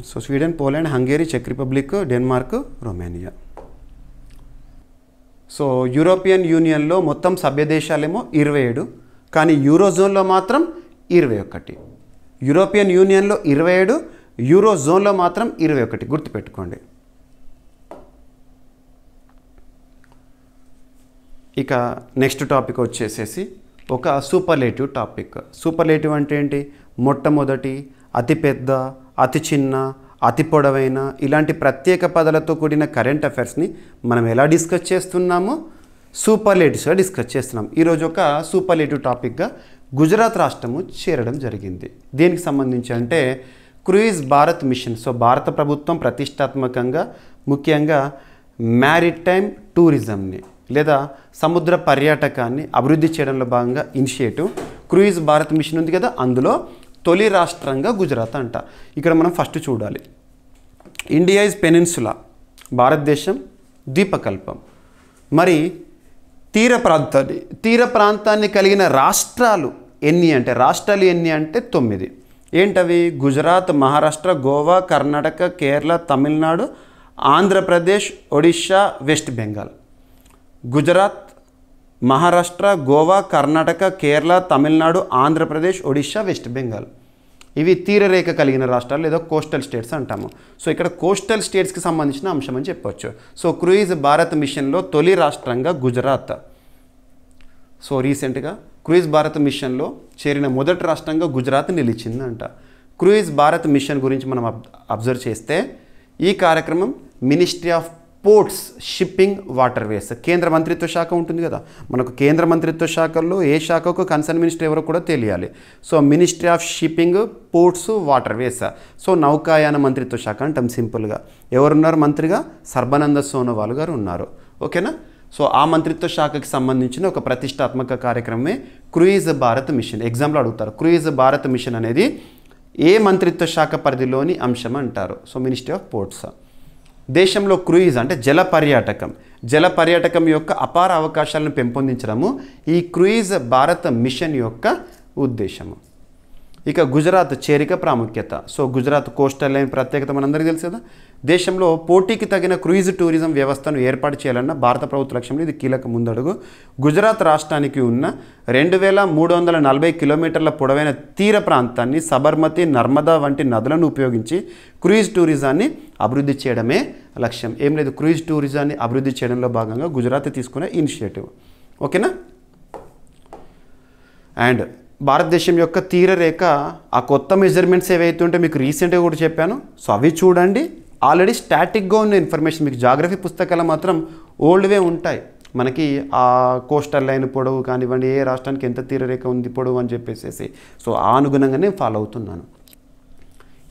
So Sweden, Poland, Hungary, చెక్ Republic, Denmark, Romania. So European యూనియన్లో మొత్తం సభ్య దేశాలేమో 27 కానీ యూరోజోన్లో మాత్రం 21. యూరోపియన్ యూనియన్లో 27, యూరోజోన్లో మాత్రం 21. గుర్తుపెట్టుకోండి. ఇక నెక్స్ట్ టాపిక్ వచ్చేసేసి ఒక సూపర్లేటివ్ టాపిక్. సూపర్లేటివ్ అంటే ఏంటి? మొట్టమొదటి, అతిపెద్ద, అతి చిన్న, అతి పొడవైన ఇలాంటి ప్రత్యేక పదాలతో కూడిన కరెంట్ అఫైర్స్ని మనం ఎలా డిస్కస్ చేస్తున్నామో సూపర్లేటివ్స్గా డిస్కస్ చేస్తున్నాం. ఈరోజు ఒక సూపర్లేటివ్ టాపిక్గా గుజరాత్ రాష్ట్రము చేరడం జరిగింది. దేనికి సంబంధించి అంటే క్రూయిజ్ భారత్ మిషన్. సో భారత ప్రభుత్వం ప్రతిష్టాత్మకంగా ముఖ్యంగా మ్యారిటైమ్ టూరిజంని లేదా సముద్ర పర్యాటకాన్ని అభివృద్ధి చేయడంలో భాగంగా ఇనిషియేటివ్ క్రూయిజ్ భారత్ మిషన్ ఉంది కదా, అందులో తొలి రాష్ట్రంగా గుజరాత్ అంట. ఇక్కడ మనం ఫస్ట్ చూడాలి, ఇండియా ఇస్ పెనిన్సులా, భారతదేశం ద్వీపకల్పం. మరి తీర ప్రాంతాన్ని కలిగిన రాష్ట్రాలు ఎన్ని అంటే 9. ఏంటవి? గుజరాత్, మహారాష్ట్ర, గోవా, కర్ణాటక, కేరళ, తమిళనాడు, ఆంధ్రప్రదేశ్, ఒడిషా, వెస్ట్ బెంగాల్. గుజరాత్, మహారాష్ట్ర, గోవా, కర్ణాటక, కేరళ, తమిళనాడు, ఆంధ్రప్రదేశ్, ఒడిషా, వెస్ట్ బెంగాల్. ఇవి తీరరేఖ కలిగిన రాష్ట్రాలు లేదా కోస్టల్ స్టేట్స్ అంటాము. సో ఇక్కడ కోస్టల్ స్టేట్స్కి సంబంధించిన అంశం అని చెప్పవచ్చు. సో క్రూయిజ్ భారత్ మిషన్లో తొలి రాష్ట్రంగా గుజరాత్. సో రీసెంట్గా క్రూయిజ్ భారత్ మిషన్లో చేరిన మొదటి రాష్ట్రంగా గుజరాత్ నిలిచిందంట. క్రూయిజ్ భారత్ మిషన్ గురించి మనం అబ్జర్వ్ చేస్తే ఈ కార్యక్రమం ministry of ports, shipping, waterways, కేంద్ర మంత్రిత్వ శాఖ ఉంటుంది కదా. మనకు కేంద్ర మంత్రిత్వ శాఖల్లో ఏ శాఖకు కన్సర్న్ మినిస్టర్ ఎవరో కూడా తెలియాలి. So ministry of shipping, ports, waterways. So నౌకాయాన మంత్రిత్వ శాఖ అంటాం సింపుల్గా. ఎవరున్నారు మంత్రిగా? సర్బానంద సోనోవాల్ గారు ఉన్నారు. ఓకేనా. సో ఆ మంత్రిత్వ శాఖకి సంబంధించిన ఒక ప్రతిష్టాత్మక కార్యక్రమమే క్రూయిజ్ భారత్ మిషన్. ఎగ్జామ్లో అడుగుతారు, క్రూయిజ్ భారత్ మిషన్ అనేది ఏ మంత్రిత్వ శాఖ పరిధిలోని అంశం అంటారు? So ministry of ports. దేశంలో క్రూయిజ్ అంటే జల పర్యాటకం యొక్క అపార అవకాశాలను పెంపొందించడము ఈ క్రూయిజ్ భారత్ మిషన్ యొక్క ఉద్దేశము. ఇక గుజరాత్ చేరిక ప్రాముఖ్యత. సో గుజరాత్ కోస్టల్ లైన్ ప్రత్యేకత మనందరికీ తెలుసు కదా. దేశంలో పోటీకి తగిన క్రూయిజ్ టూరిజం వ్యవస్థను ఏర్పాటు చేయాలన్న భారత ప్రభుత్వ లక్ష్యంలో ఇది కీలక ముందడుగు. గుజరాత్ రాష్ట్రానికి ఉన్న 2340 కిలోమీటర్ల పొడవైన తీర ప్రాంతాన్ని సబర్మతి, నర్మదా వంటి నదులను ఉపయోగించి క్రూయిజ్ టూరిజాన్ని అభివృద్ధి చేయడమే లక్ష్యం. ఏం లేదు, క్రూయిజ్ టూరిజాన్ని అభివృద్ధి చేయడంలో భాగంగా గుజరాత్ తీసుకునే ఇనిషియేటివ్. ఓకేనా. అండ్ భారతదేశం యొక్క తీరరేఖ ఆ కొత్త మెజర్మెంట్స్ ఏవైతే ఉంటే మీకు రీసెంట్గా కూడా చెప్పాను. సో అవి చూడండి. ఆల్రెడీ స్టాటిక్గా ఉన్న ఇన్ఫర్మేషన్ మీకు జాగ్రఫీ పుస్తకాలు మాత్రం ఓల్డ్వే ఉంటాయి. మనకి ఆ కోస్టల్ లైన్ పొడవు కానివ్వండి, ఏ రాష్ట్రానికి ఎంత తీరరేఖ ఉంది పొడవు అని చెప్పేసి. సో ఆ అనుగుణంగానే ఫాలో అవుతున్నాను.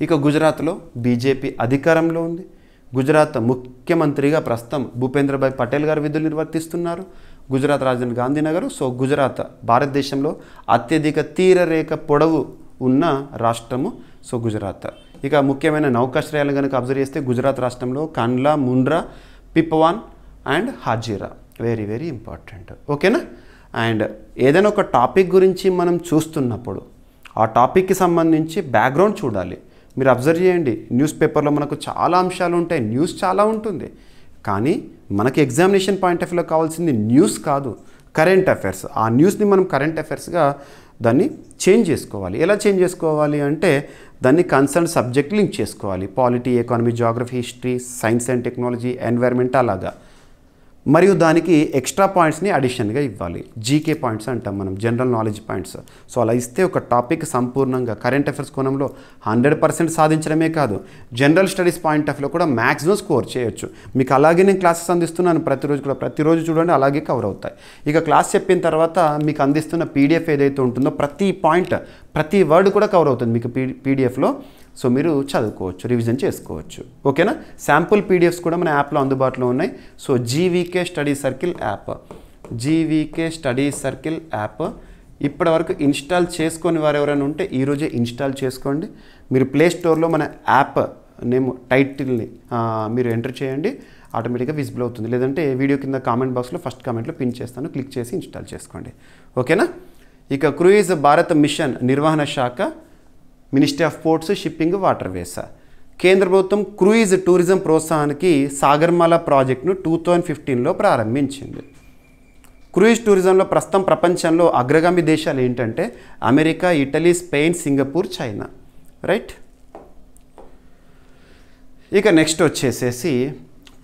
ఇక గుజరాత్లో బీజేపీ అధికారంలో ఉంది. గుజరాత్ ముఖ్యమంత్రిగా ప్రస్తుతం భూపేంద్రభాయ్ పటేల్ గారు విధులు నిర్వర్తిస్తున్నారు. గుజరాత్ రాజధాని గాంధీనగర్. సో గుజరాత్ భారతదేశంలో అత్యధిక తీరరేఖ పొడవు ఉన్న రాష్ట్రము. సో గుజరాత్. ఇక ముఖ్యమైన నౌకాశ్రయాలను కనుక అబ్జర్వ్ చేస్తే గుజరాత్ రాష్ట్రంలో Kandla, Mundra, Pipavav and Hazira. Very very important. ఓకేనా. అండ్ ఏదైనా ఒక టాపిక్ గురించి మనం చూస్తున్నప్పుడు ఆ టాపిక్కి సంబంధించి బ్యాక్గ్రౌండ్ చూడాలి. మీరు అబ్జర్వ్ చేయండి, న్యూస్ పేపర్లో మనకు చాలా అంశాలు ఉంటాయి, న్యూస్ చాలా ఉంటుంది. కానీ మనకి ఎగ్జామినేషన్ పాయింట్ ఆఫ్ వ్యూలో కావాల్సింది న్యూస్ కాదు, కరెంట్ అఫైర్స్. ఆ న్యూస్ని మనం కరెంట్ అఫైర్స్గా దాన్ని చేంజ్ చేసుకోవాలి. ఎలా చేంజ్ చేసుకోవాలి అంటే దాన్ని కన్సర్న్ సబ్జెక్ట్ లింక్ చేసుకోవాలి. Polity, economy, geography, history, science and technology, environment అలాగా. మరియు దానికి ఎక్స్ట్రా పాయింట్స్ని అడిషన్గా ఇవ్వాలి. జీకే పాయింట్స్ అంటాం మనం, జనరల్ నాలెడ్జ్ పాయింట్స్. సో అలా ఇస్తే ఒక టాపిక్ సంపూర్ణంగా కరెంట్ అఫైర్స్ కోణంలో 100% సాధించడమే కాదు, జనరల్ స్టడీస్ పాయింట్ ఆఫ్ వ్యూలో కూడా మ్యాక్సిమం స్కోర్ చేయొచ్చు. మీకు అలాగే నేను క్లాసెస్ అందిస్తున్నాను ప్రతిరోజు చూడండి, అలాగే కవర్ అవుతాయి. ఇక క్లాస్ చెప్పిన తర్వాత మీకు అందిస్తున్న పీడిఎఫ్ ఏదైతే ఉంటుందో ప్రతి పాయింట్, ప్రతి వర్డ్ కూడా కవర్ అవుతుంది మీకు పీడిఎఫ్లో. సో మీరు చదువుకోవచ్చు, రివిజన్ చేసుకోవచ్చు. ఓకేనా? శాంపుల్ పీడిఎఫ్స్ కూడా మన యాప్లో అందుబాటులో ఉన్నాయి. So GVK study circle app, GVK study circle app ఇప్పటివరకు ఇన్స్టాల్ చేసుకొని వారు ఎవరైనా ఉంటే ఈరోజే ఇన్స్టాల్ చేసుకోండి. మీరు ప్లే స్టోర్లో మన యాప్ నేమ్ టైటిల్ని మీరు ఎంటర్ చేయండి, ఆటోమేటిక్గా విజిబుల్ అవుతుంది. లేదంటే వీడియో కింద కామెంట్ బాక్స్లో ఫస్ట్ కామెంట్లో పిన్ చేస్తాను, క్లిక్ చేసి ఇన్స్టాల్ చేసుకోండి. ఓకేనా? ఇక క్రూయిజ్ భారత్ మిషన్ నిర్వహణ శాఖ, ministry of ports, shipping, waterways. కేంద్ర ప్రభుత్వం క్రూయిజ్ టూరిజం ప్రోత్సాహానికి సాగర్మాల ప్రాజెక్టును 2015లో ప్రారంభించింది. క్రూయిజ్ టూరిజంలో ప్రస్తుతం ప్రపంచంలో అగ్రగామి దేశాలు ఏంటంటే America, Italy, Spain, Singapore, China. Right? ఇక నెక్స్ట్ వచ్చేసేసి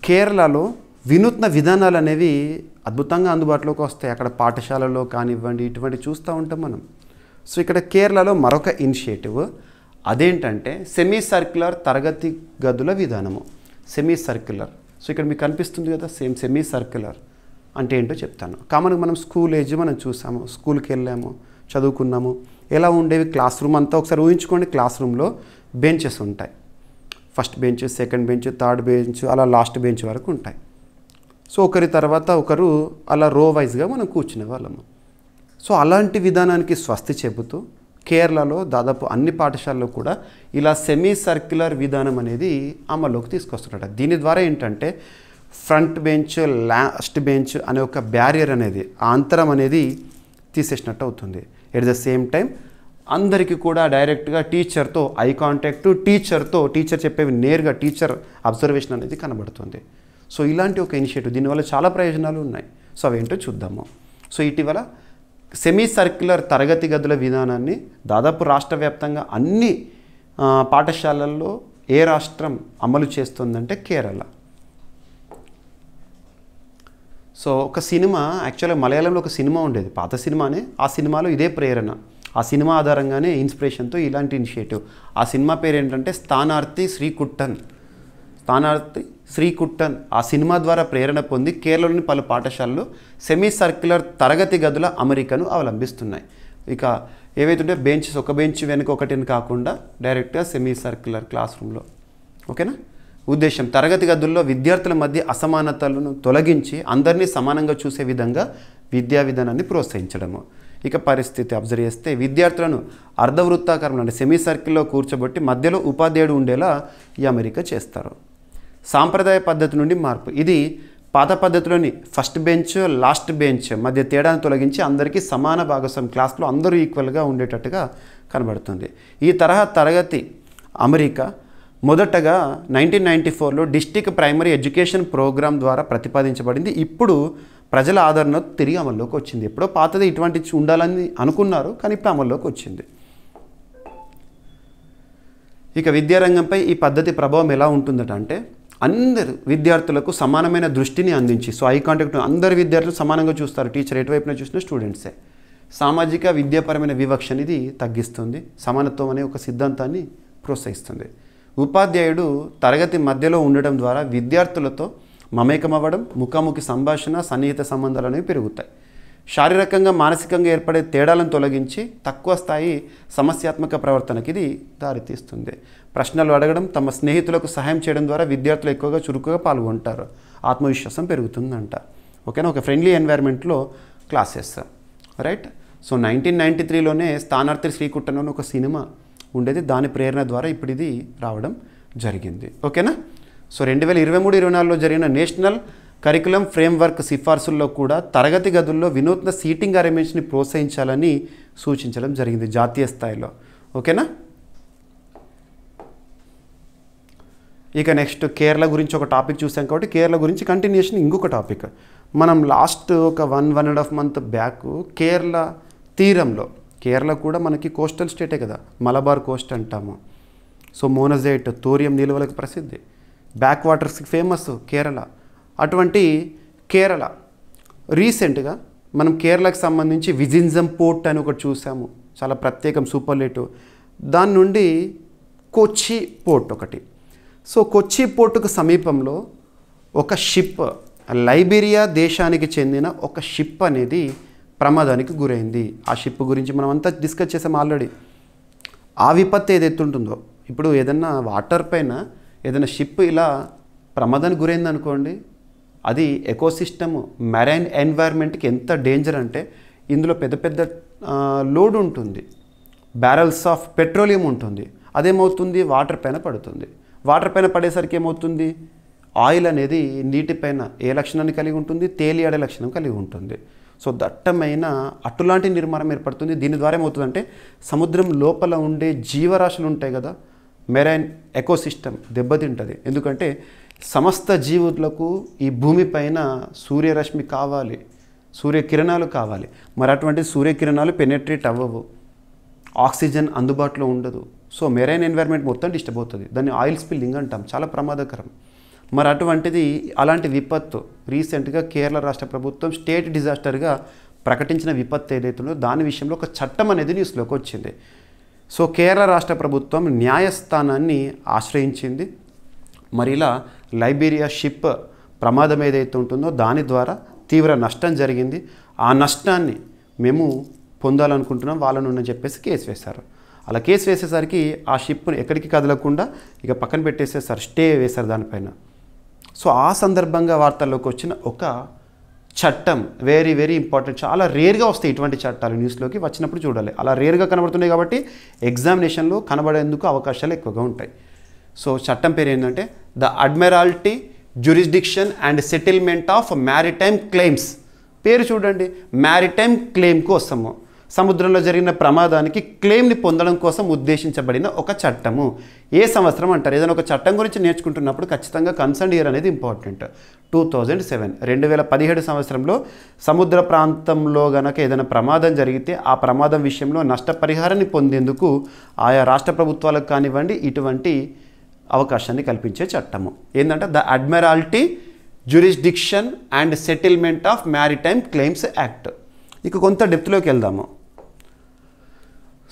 కేరళలో వినూత్న విధానాలు అనేవి అద్భుతంగా అందుబాటులోకి వస్తాయి. అక్కడ పాఠశాలలో కానివ్వండి, ఇటువంటి చూస్తూ ఉంటాం మనం. సో ఇక్కడ కేరళలో మరొక ఇనిషియేటివ్ అదేంటంటే సెమీ సర్క్యులర్ తరగతి గదుల విధానము. సెమీ సర్క్యులర్, సో ఇక్కడ మీకు కనిపిస్తుంది కదా, సెమీ సర్క్యులర్ అంటే ఏంటో చెప్తాను. కామన్గా మనం స్కూల్ ఏజ్ మనం చూసాము, స్కూల్కి వెళ్ళాము, చదువుకున్నాము. ఎలా ఉండేవి క్లాస్ రూమ్ అంతా ఒకసారి ఊహించుకోండి. క్లాస్ రూమ్లో బెంచెస్ ఉంటాయి, first bench, second bench, third bench, అలా లాస్ట్ బెంచ్ వరకు ఉంటాయి. సో ఒకరి తర్వాత ఒకరు అలా రో వైజ్గా మనం కూర్చునే వాళ్ళము. సో అలాంటి విధానానికి స్వస్తి చెబుతూ కేరళలో దాదాపు అన్ని పాఠశాలలో కూడా ఇలా సెమీ సర్క్యులర్ విధానం అనేది అమల్లోకి తీసుకొస్తున్నాడు. దీని ద్వారా ఏంటంటే ఫ్రంట్ బెంచ్, లాస్ట్ బెంచ్ అనే ఒక బ్యారియర్ అనేది, ఆ అంతరం అనేది తీసేసినట్టు అవుతుంది. ఎట్ ద సేమ్ టైం అందరికీ కూడా డైరెక్ట్గా టీచర్తో ఐ కాంటాక్ట్, టీచర్ చెప్పేవి నేరుగా టీచర్ అబ్జర్వేషన్ అనేది కనబడుతుంది. సో ఇలాంటి ఒక ఇనిషియేటివ్, దీనివల్ల చాలా ప్రయోజనాలు ఉన్నాయి. సో అవేంటో చూద్దాము. సో ఇటీవల సెమీ సర్క్యులర్ తరగతి గదుల విధానాన్ని దాదాపు రాష్ట్ర వ్యాప్తంగా అన్ని పాఠశాలల్లో ఏ రాష్ట్రం అమలు చేస్తుందంటే కేరళ. సో ఒక సినిమా, యాక్చువల్గా మలయాళంలో ఒక సినిమా ఉండేది, పాత సినిమానే. ఆ సినిమాలో ఇదే ప్రేరణ, ఆ సినిమా ఆధారంగానే ఇన్స్పిరేషన్తో ఇలాంటి ఇనిషియేటివ్. ఆ సినిమా పేరు ఏంటంటే స్థానార్థి శ్రీకుట్టన్. ఆ సినిమా ద్వారా ప్రేరణ పొంది కేరళలోని పలు పాఠశాలలు సెమీ సర్క్యులర్ తరగతి గదుల అమరికను అవలంబిస్తున్నాయి. ఇక ఏవైతుంటే బెంచెస్, ఒక బెంచ్ వెనుక ఒకటిని కాకుండా డైరెక్ట్గా సెమీ సర్క్యులర్ క్లాస్ రూమ్లో. ఓకేనా? ఉద్దేశం తరగతి గదుల్లో విద్యార్థుల మధ్య అసమానతలను తొలగించి అందరినీ సమానంగా చూసే విధంగా విద్యా విధానాన్ని ప్రోత్సహించడము. ఇక పరిస్థితి అబ్జర్వ్ చేస్తే విద్యార్థులను అర్ధవృత్తాకారంలో అంటే సెమీ సర్కిల్లో కూర్చోబెట్టి మధ్యలో ఉపాధ్యాయుడు ఉండేలా ఈ అమరిక చేస్తారు. సాంప్రదాయ పద్ధతి నుండి మార్పు, ఇది పాత పద్ధతిలోని ఫస్ట్ బెంచ్, లాస్ట్ బెంచ్ మధ్య తేడాను తొలగించి అందరికీ సమాన భాగస్వామ్యం, క్లాస్లో అందరూ ఈక్వల్గా ఉండేటట్టుగా కనబడుతుంది. ఈ తరహా తరగతి అమరిక మొదటగా 1994లో డిస్ట్రిక్ట్ ప్రైమరీ ఎడ్యుకేషన్ ప్రోగ్రాం ద్వారా ప్రతిపాదించబడింది. ఇప్పుడు ప్రజల ఆదరణ తిరిగి అమల్లోకి వచ్చింది. ఎప్పుడో పాతది ఇటువంటి ఉండాలని అనుకున్నారు, కానీ ఇప్పుడు అమల్లోకి వచ్చింది. ఇక విద్యారంగంపై ఈ పద్ధతి ప్రభావం ఎలా ఉంటుందట అంటే అందరు విద్యార్థులకు సమానమైన దృష్టిని అందించి, సో ఐ కాంటాక్ట్ అందరు విద్యార్థులు సమానంగా చూస్తారు, టీచర్ ఎటువైపున చూసిన స్టూడెంట్సే. సామాజిక విద్యాపరమైన వివక్షని ఇది తగ్గిస్తుంది, సమానత్వం అనే ఒక సిద్ధాంతాన్ని ప్రోత్సహిస్తుంది. ఉపాధ్యాయుడు తరగతి మధ్యలో ఉండడం ద్వారా విద్యార్థులతో మమేకమవ్వడం, ముఖాముఖి సంభాషణ, సన్నిహిత సంబంధాలు అనేవి పెరుగుతాయి. శారీరకంగా మానసికంగా ఏర్పడే తేడాలను తొలగించి తక్కువ స్థాయి సమస్యాత్మక ప్రవర్తనకి ఇది దారితీస్తుంది. ప్రశ్నలు అడగడం, తమ స్నేహితులకు సహాయం చేయడం ద్వారా విద్యార్థులు ఎక్కువగా చురుకుగా పాల్గొంటారు, ఆత్మవిశ్వాసం పెరుగుతుందంట. ఓకేనా? ఒక ఫ్రెండ్లీ ఎన్వైర్న్మెంట్లో క్లాసెస్. రైట్? సో 1993లోనే స్థానార్థి శ్రీకుట్టన్ అని ఒక సినిమా ఉండేది, దాని ప్రేరణ ద్వారా ఇప్పుడు ఇది రావడం జరిగింది. ఓకేనా? సో 2023-24లో జరిగిన నేషనల్ కరికులం ఫ్రేమ్వర్క్ సిఫార్సుల్లో కూడా తరగతి గదుల్లో వినూత్న సీటింగ్ అరేంజ్మెంట్స్ని ప్రోత్సహించాలని సూచించడం జరిగింది జాతీయ స్థాయిలో. ఓకేనా? ఇక నెక్స్ట్ కేరళ గురించి ఒక టాపిక్ చూసాం కాబట్టి కేరళ గురించి కంటిన్యూషన్ ఇంకొక టాపిక్. మనం లాస్ట్ ఒక 1.5 month బ్యాక్ కేరళ తీరంలో, కేరళ కూడా మనకి కోస్టల్ స్టేటే కదా, మలబార్ కోస్ట్ అంటాము. సో మోనజైట్, థోరియం నిల్వలకు ప్రసిద్ధి, బ్యాక్ వాటర్స్కి ఫేమస్ కేరళ. అటువంటి కేరళ రీసెంట్గా మనం కేరళకు సంబంధించి విజింజం పోర్ట్ అని ఒకటి చూసాము, చాలా ప్రత్యేకం, సూపర్లేటివ్. దాని నుండి కొచ్చి పోర్ట్ ఒకటి. సో కొచ్చి పోర్టుకు సమీపంలో ఒక షిప్, లైబీరియా దేశానికి చెందిన ఒక షిప్ అనేది ప్రమాదానికి గురైంది. ఆ షిప్ గురించి మనం అంతా డిస్కస్ చేసాం ఆల్రెడీ. ఆ విపత్తు ఏదైతే ఉంటుందో, ఇప్పుడు ఏదన్నా వాటర్ పైన ఏదైనా షిప్ ఇలా ప్రమాదానికి గురైంది అనుకోండి, అది ఎకోసిస్టమ్, మెరైన్ ఎన్వైర్న్మెంట్కి ఎంత డేంజర్ అంటే ఇందులో పెద్ద పెద్ద లోడ్ ఉంటుంది, బ్యారల్స్ ఆఫ్ పెట్రోలియం ఉంటుంది. అదేమవుతుంది, వాటర్ పైన పడుతుంది. వాటర్ పైన పడేసరికి ఏమవుతుంది, ఆయిల్ అనేది నీటిపైన ఏ లక్షణాన్ని కలిగి ఉంటుంది, తేలియాడే లక్షణం కలిగి ఉంటుంది. సో దట్టమైన అటులాంటి నిర్మాణం ఏర్పడుతుంది. దీని ద్వారా ఏమవుతుందంటే సముద్రం లోపల ఉండే జీవరాశులు ఉంటాయి కదా, మెరైన్ ఎకోసిస్టమ్ దెబ్బతింటుంది. ఎందుకంటే సమస్త జీవులకు ఈ భూమిపైన సూర్యరశ్మి కావాలి, సూర్యకిరణాలు కావాలి. మరి అటువంటి సూర్యకిరణాలు పెనెట్రేట్ అవ్వవు, ఆక్సిజన్ అందుబాటులో ఉండదు. సో మెరైన్ ఎన్వైర్న్మెంట్ మొత్తం డిస్టర్బ్ అవుతుంది. దాన్ని ఆయిల్ స్పిల్లింగ్ అంటాం, చాలా ప్రమాదకరం. మరి అటువంటిది, అలాంటి విపత్తు రీసెంట్గా కేరళ రాష్ట్ర ప్రభుత్వం స్టేట్ డిజాస్టర్గా ప్రకటించిన విపత్తు ఏదైతుందో దాని విషయంలో ఒక చట్టం అనేది న్యూస్లోకి వచ్చింది. సో కేరళ రాష్ట్ర ప్రభుత్వం న్యాయస్థానాన్ని ఆశ్రయించింది. మరి ఇలా లైబీరియా షిప్ ప్రమాదం ఏదైతే ఉంటుందో దాని ద్వారా తీవ్ర నష్టం జరిగింది. ఆ నష్టాన్ని మేము పొందాలనుకుంటున్నాం వాళ్ళ నుండి చెప్పేసి కేసు వేశారు. అలా కేసు వేసేసరికి ఆ షిప్ను ఎక్కడికి కదలకుండా ఇక పక్కన పెట్టేసేసారు, స్టే వేశారు దానిపైన. సో ఆ సందర్భంగా వార్తల్లోకి వచ్చిన ఒక చట్టం, వెరీ వెరీ ఇంపార్టెంట్. చాలా రేర్గా వస్తాయి ఇటువంటి చట్టాలు, న్యూస్లోకి వచ్చినప్పుడు చూడాలి. అలా రేర్గా కనబడుతున్నాయి కాబట్టి ఎగ్జామినేషన్లో కనబడేందుకు అవకాశాలు ఎక్కువగా ఉంటాయి. సో చట్టం పేరు ఏంటంటే the admiralty jurisdiction and settlement of maritime claims. పేరు చూడండి, మ్యారిటైమ్ క్లెయిమ్ కోసము, సముద్రంలో జరిగిన ప్రమాదానికి క్లెయిమ్ని పొందడం కోసం ఉద్దేశించబడిన ఒక చట్టము. ఏ సంవత్సరం అంటారు? ఏదైనా ఒక చట్టం గురించి నేర్చుకుంటున్నప్పుడు ఖచ్చితంగా కన్సర్న్ ఇయర్ అనేది ఇంపార్టెంట్. 2007, 2017 సంవత్సరంలో సముద్ర ప్రాంతంలో గనక ఏదైనా ప్రమాదం జరిగితే ఆ ప్రమాదం విషయంలో నష్టపరిహారాన్ని పొందేందుకు ఆయా రాష్ట్ర ప్రభుత్వాలకు కానివ్వండి ఇటువంటి అవకాశాన్ని కల్పించే చట్టము ఏంటంటే the admiralty jurisdiction and settlement of maritime claims act. ఇక కొంత డెప్త్లోకి వెళ్దాము.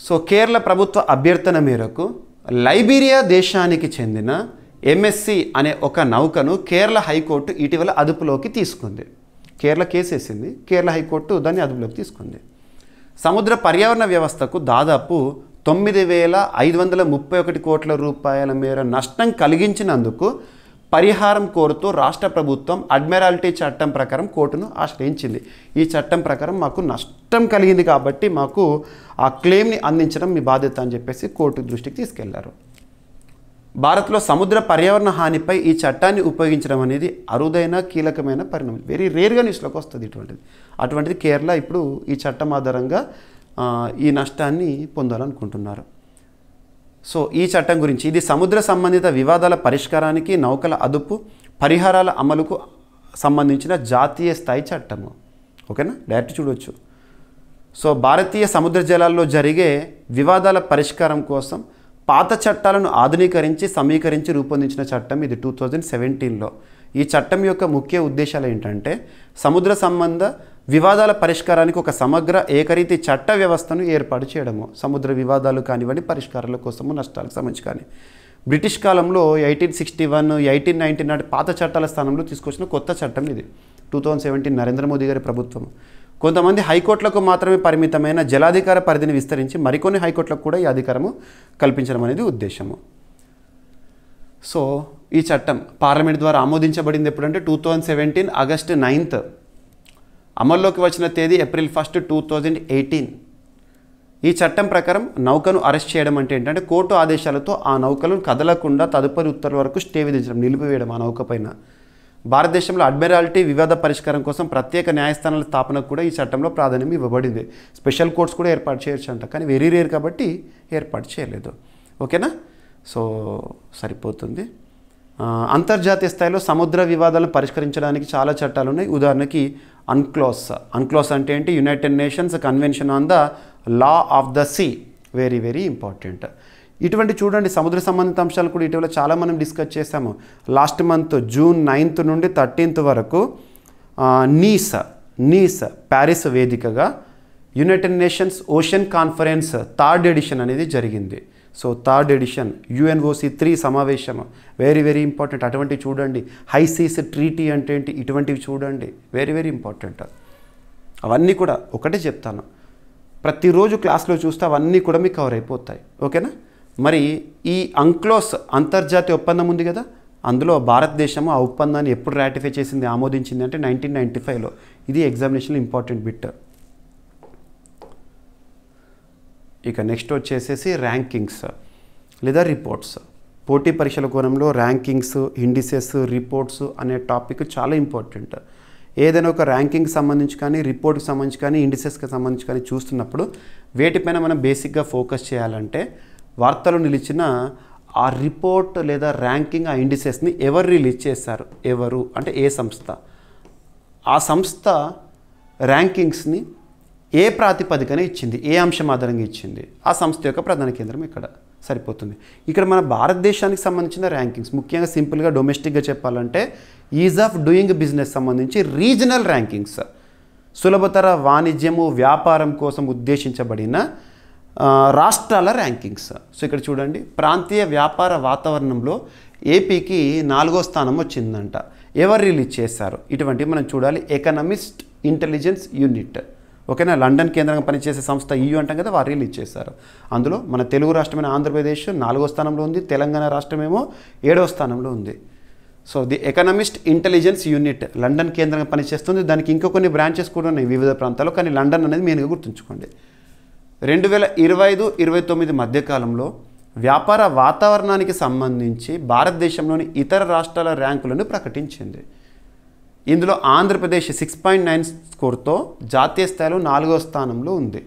సో కేరళ ప్రభుత్వ అభ్యర్థన మేరకు లైబీరియా దేశానికి చెందిన ఎంఎస్సి అనే ఒక నౌకను కేరళ హైకోర్టు ఇటీవల అదుపులోకి తీసుకుంది. కేరళ కేసు వేసింది, కేరళ హైకోర్టు దాన్ని అదుపులోకి తీసుకుంది. సముద్ర పర్యావరణ వ్యవస్థకు దాదాపు 9,531 కోట్ల రూపాయల మేర నష్టం కలిగించినందుకు పరిహారం కోరుతూ రాష్ట్ర ప్రభుత్వం అడ్మిరాల్టీ చట్టం ప్రకారం కోర్టును ఆశ్రయించింది. ఈ చట్టం ప్రకారం మాకు నష్టం కలిగింది కాబట్టి మాకు ఆ క్లెయిమ్ని అందించడం మీ బాధ్యత అని చెప్పేసి కోర్టు దృష్టికి తీసుకెళ్లారు. భారత్లో సముద్ర పర్యావరణ హానిపై ఈ చట్టాన్ని ఉపయోగించడం అనేది అరుదైన కీలకమైన పరిణామం. వెరీ రేర్గా న్యూస్లోకి వస్తుంది అటువంటిది కేరళ ఇప్పుడు ఈ చట్టం ఆధారంగా ఈ నష్టాన్ని పొందాలనుకుంటున్నారు. సో ఈ చట్టం గురించి, ఇది సముద్ర సంబంధిత వివాదాల పరిష్కారానికి, నౌకల అదుపు, పరిహారాల అమలుకు సంబంధించిన జాతీయ స్థాయి చట్టము. ఓకేనా, డైరెక్ట్ చూడవచ్చు. సో భారతీయ సముద్ర జలాల్లో జరిగే వివాదాల పరిష్కారం కోసం పాత చట్టాలను ఆధునీకరించి సమీకరించి రూపొందించిన చట్టం ఇది 2017లో. ఈ చట్టం యొక్క ముఖ్య ఉద్దేశాలు ఏంటంటే సముద్ర సంబంధ వివాదాల పరిష్కారానికి ఒక సమగ్ర ఏకరీతి చట్ట వ్యవస్థను ఏర్పాటు చేయడము. సముద్ర వివాదాలు కానివ్వండి, పరిష్కారాల కోసము, నష్టాలకు సంబంధించి కానీ. బ్రిటిష్ కాలంలో 1861, 1890 నాటి పాత చట్టాల స్థానంలో తీసుకొచ్చిన కొత్త చట్టం ఇది. 2017 నరేంద్ర మోదీ గారి ప్రభుత్వం కొంతమంది హైకోర్టులకు మాత్రమే పరిమితమైన జలాధికార పరిధిని విస్తరించి మరికొన్ని హైకోర్టులకు కూడా ఈ అధికారము కల్పించడం అనేది ఉద్దేశము. సో ఈ చట్టం పార్లమెంట్ ద్వారా ఆమోదించబడింది ఎప్పుడంటే 2017 ఆగస్టు 9th. అమల్లోకి వచ్చిన తేదీ ఏప్రిల్ 1, 2018. ఈ చట్టం ప్రకారం నౌకను అరెస్ట్ చేయడం అంటే ఏంటంటే కోర్టు ఆదేశాలతో ఆ నౌకలను కదలకుండా తదుపరి ఉత్తర్వుల వరకు స్టే విధించడం, నిలిపివేయడం ఆ నౌక పైన. భారతదేశంలో అడ్మిరాల్టీ వివాద పరిష్కారం కోసం ప్రత్యేక న్యాయస్థానాల స్థాపనకు కూడా ఈ చట్టంలో ప్రాధాన్యం ఇవ్వబడింది. స్పెషల్ కోర్ట్స్ కూడా ఏర్పాటు చేయొచ్చు అంట, కానీ వెరీ రేర్ కాబట్టి ఏర్పాటు చేయలేదు. ఓకేనా, సో సరిపోతుంది. అంతర్జాతీయ స్థాయిలో సముద్ర వివాదాలను పరిష్కరించడానికి చాలా చట్టాలు ఉన్నాయి. ఉదాహరణకి అన్క్లోస్ అంటే ఏంటి? United Nations Convention on the Law of the Sea, very very important. ఇటువంటి చూడండి సముద్ర సంబంధిత అంశాలు కూడా ఇటీవల చాలా మనం డిస్కస్ చేసాము. లాస్ట్ మంత్ జూన్ 9th నుండి 13th వరకు నీస్ ప్యారిస్ వేదికగా United Nations Ocean Conference 3rd edition అనేది జరిగింది. సో 3rd ఎడిషన్ UNOC 3 సమావేశం వెరీ వెరీ ఇంపార్టెంట్. అటువంటివి చూడండి. హై సీస్ ట్రీటీ అంటే ఏంటి, ఇటువంటివి చూడండి, వెరీ వెరీ ఇంపార్టెంట్. అవన్నీ కూడా ఒకటే చెప్తాను, ప్రతిరోజు క్లాస్లో చూస్తే అవన్నీ కూడా మీకు కవర్ అయిపోతాయి. ఓకేనా. మరి ఈ అంక్లోస్ అంతర్జాతీయ ఒప్పందం ఉంది కదా, అందులో భారతదేశము ఆ ఒప్పందాన్ని ఎప్పుడు రాటిఫై చేసింది, ఆమోదించింది అంటే 1995లో. ఇది ఎగ్జామినేషన్లో ఇంపార్టెంట్ బిట్. ఇక నెక్స్ట్ వచ్చేసేసి ర్యాంకింగ్స్ లేదా రిపోర్ట్స్. పోటీ పరీక్షల కోణంలో ర్యాంకింగ్స్, ఇండిసెస్, రిపోర్ట్స్ అనే టాపిక్ చాలా ఇంపార్టెంట్. ఏదైనా ఒక ర్యాంకింగ్కి సంబంధించి కానీ, రిపోర్ట్కి సంబంధించి కానీ, ఇండిసెస్కి సంబంధించి కానీ చూస్తున్నప్పుడు వేటిపైన మనం బేసిక్గా ఫోకస్ చేయాలంటే, వార్తలు నిలిచిన ఆ రిపోర్ట్ లేదా ర్యాంకింగ్, ఆ ఇండిసెస్ని ఎవరు రిలీజ్ చేశారు, ఎవరు అంటే ఏ సంస్థ, ఆ సంస్థ ర్యాంకింగ్స్ని ఏ ప్రాతిపదికన ఇచ్చింది, ఏ అంశం ఆధారంగా ఇచ్చింది, ఆ సంస్థ యొక్క ప్రధాన కేంద్రం ఇక్కడ సరిపోతుంది. ఇక్కడ మన భారతదేశానికి సంబంధించిన ర్యాంకింగ్స్ ముఖ్యంగా సింపుల్గా డొమెస్టిక్గా చెప్పాలంటే ఈజ్ ఆఫ్ డూయింగ్ బిజినెస్ సంబంధించి రీజనల్ ర్యాంకింగ్స్, సులభతర వాణిజ్యము వ్యాపారం కోసం ఉద్దేశించబడిన రాష్ట్రాల ర్యాంకింగ్స్. సో ఇక్కడ చూడండి, ప్రాంతీయ వ్యాపార వాతావరణంలో ఏపీకి 4వ స్థానం వచ్చిందంట. ఎవరు రిలీజ్ చేశారు, ఇటువంటివి మనం చూడాలి. ఎకనామిస్ట్ ఇంటెలిజెన్స్ యూనిట్, ఓకేనా, లండన్ కేంద్రంగా పనిచేసే సంస్థ EU అంటాం కదా, వారు రిలీజ్ చేశారు. అందులో మన తెలుగు రాష్ట్రమైన ఆంధ్రప్రదేశ్ 4వ స్థానంలో ఉంది, తెలంగాణ రాష్ట్రమేమో 7వ స్థానంలో ఉంది. So the economist intelligence unit London కేంద్రంగా పనిచేస్తుంది. దానికి ఇంకా కొన్ని బ్రాంచెస్ కూడా ఉన్నాయి వివిధ ప్రాంతాల్లో, కానీ లండన్ అనేది మెయిన్గా గుర్తుంచుకోండి. 2025-29 మధ్యకాలంలో వ్యాపార వాతావరణానికి సంబంధించి భారతదేశంలోని ఇతర రాష్ట్రాల ర్యాంకులను ప్రకటించింది. ఇందులో ఆంధ్రప్రదేశ్ 6.9 స్కోర్తో జాతీయ స్థాయిలో 4వ స్థానంలో ఉంది.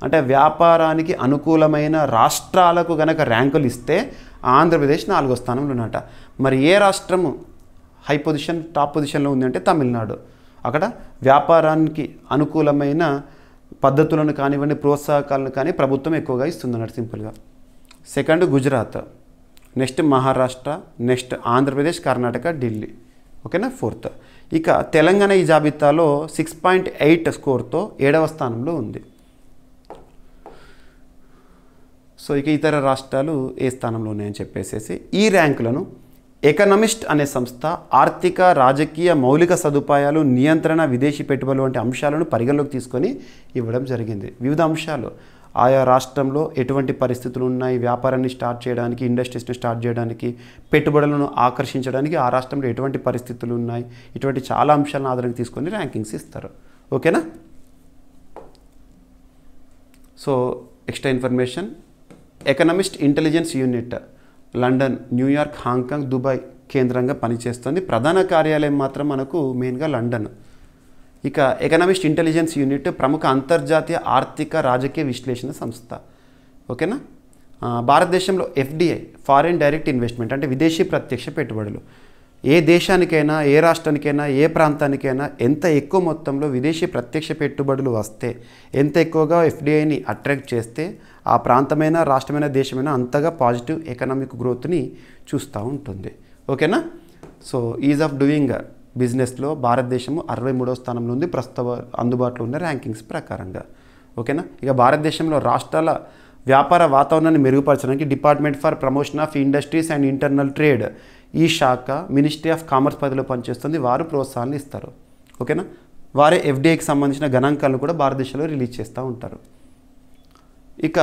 అంటే వ్యాపారానికి అనుకూలమైన రాష్ట్రాలకు గనక ర్యాంకులు ఇస్తే ఆంధ్రప్రదేశ్ 4వ స్థానంలో ఉన్నట. మరి ఏ రాష్ట్రము హై పొజిషన్, టాప్ పొజిషన్లో ఉంది అంటే తమిళనాడు. అక్కడ వ్యాపారానికి అనుకూలమైన పద్ధతులను కానివ్వండి, ప్రోత్సాహకాలను కానీ ప్రభుత్వం ఎక్కువగా ఇస్తుందన్నట్టు సింపుల్గా. Second Gujarat, next Maharashtra, next Andhra Pradesh, Karnataka, Delhi, ఓకేనా. 4th ఇక తెలంగాణ ఈ జాబితాలో 6.8 స్కోర్తో 7వ స్థానంలో ఉంది. సో ఇక ఇతర రాష్ట్రాలు ఏ స్థానంలో ఉన్నాయని చెప్పేసి ఈ ర్యాంకులను ఎకనామిస్ట్ అనే సంస్థ ఆర్థిక, రాజకీయ, మౌలిక సదుపాయాలు, నియంత్రణ, విదేశీ పెట్టుబడులు వంటి అంశాలను పరిగణలోకి తీసుకొని ఇవ్వడం జరిగింది. వివిధ అంశాలు, ఆయా రాష్ట్రంలో ఎటువంటి పరిస్థితులు ఉన్నాయి, వ్యాపారాన్ని స్టార్ట్ చేయడానికి, ఇండస్ట్రీస్ని స్టార్ట్ చేయడానికి, పెట్టుబడులను ఆకర్షించడానికి ఆ రాష్ట్రంలో ఎటువంటి పరిస్థితులు ఉన్నాయి, ఇటువంటి చాలా అంశాలను ఆధారంగా తీసుకొని ర్యాంకింగ్స్ ఇస్తారు. ఓకేనా. So extra information, economist intelligence unit London, New York, Hong Kong, Dubai కేంద్రంగా పనిచేస్తుంది. ప్రధాన కార్యాలయం మాత్రం మనకు మెయిన్గా లండన్. ఇక ఎకనామిస్ట్ ఇంటెలిజెన్స్ యూనిట్ ప్రముఖ అంతర్జాతీయ ఆర్థిక, రాజకీయ విశ్లేషణ సంస్థ. ఓకేనా. భారతదేశంలో FDI ఫారిన్ డైరెక్ట్ ఇన్వెస్ట్మెంట్ అంటే విదేశీ ప్రత్యక్ష పెట్టుబడులు. ఏ దేశానికైనా, ఏ రాష్ట్రానికైనా, ఏ ప్రాంతానికైనా ఎంత ఎక్కువ మొత్తంలో విదేశీ ప్రత్యక్ష పెట్టుబడులు వస్తే, ఎంత ఎక్కువగా FDIని అట్రాక్ట్ చేస్తే ఆ ప్రాంతమైన, రాష్ట్రమైన, దేశమైనా అంతగా పాజిటివ్ ఎకనామిక్ గ్రోత్ని చూస్తూ ఉంటుంది. ఓకేనా. సో ఈజ్ ఆఫ్ డూయింగ్ బిజినెస్లో భారతదేశము 63వ స్థానంలో ఉంది ప్రస్తుత అందుబాటులో ఉన్న ర్యాంకింగ్స్ ప్రకారంగా. ఓకేనా. ఇక భారతదేశంలో రాష్ట్రాల వ్యాపార వాతావరణాన్ని మెరుగుపరచడానికి department for promotion of industries and internal trade, ఈ శాఖ మినిస్ట్రీ ఆఫ్ కామర్స్ పరిధిలో పనిచేస్తుంది. వారు ప్రోత్సాహాన్ని ఇస్తారు. ఓకేనా. వారే FDIకి సంబంధించిన గణాంకాలను కూడా భారతదేశంలో రిలీజ్ చేస్తూ ఉంటారు. ఇక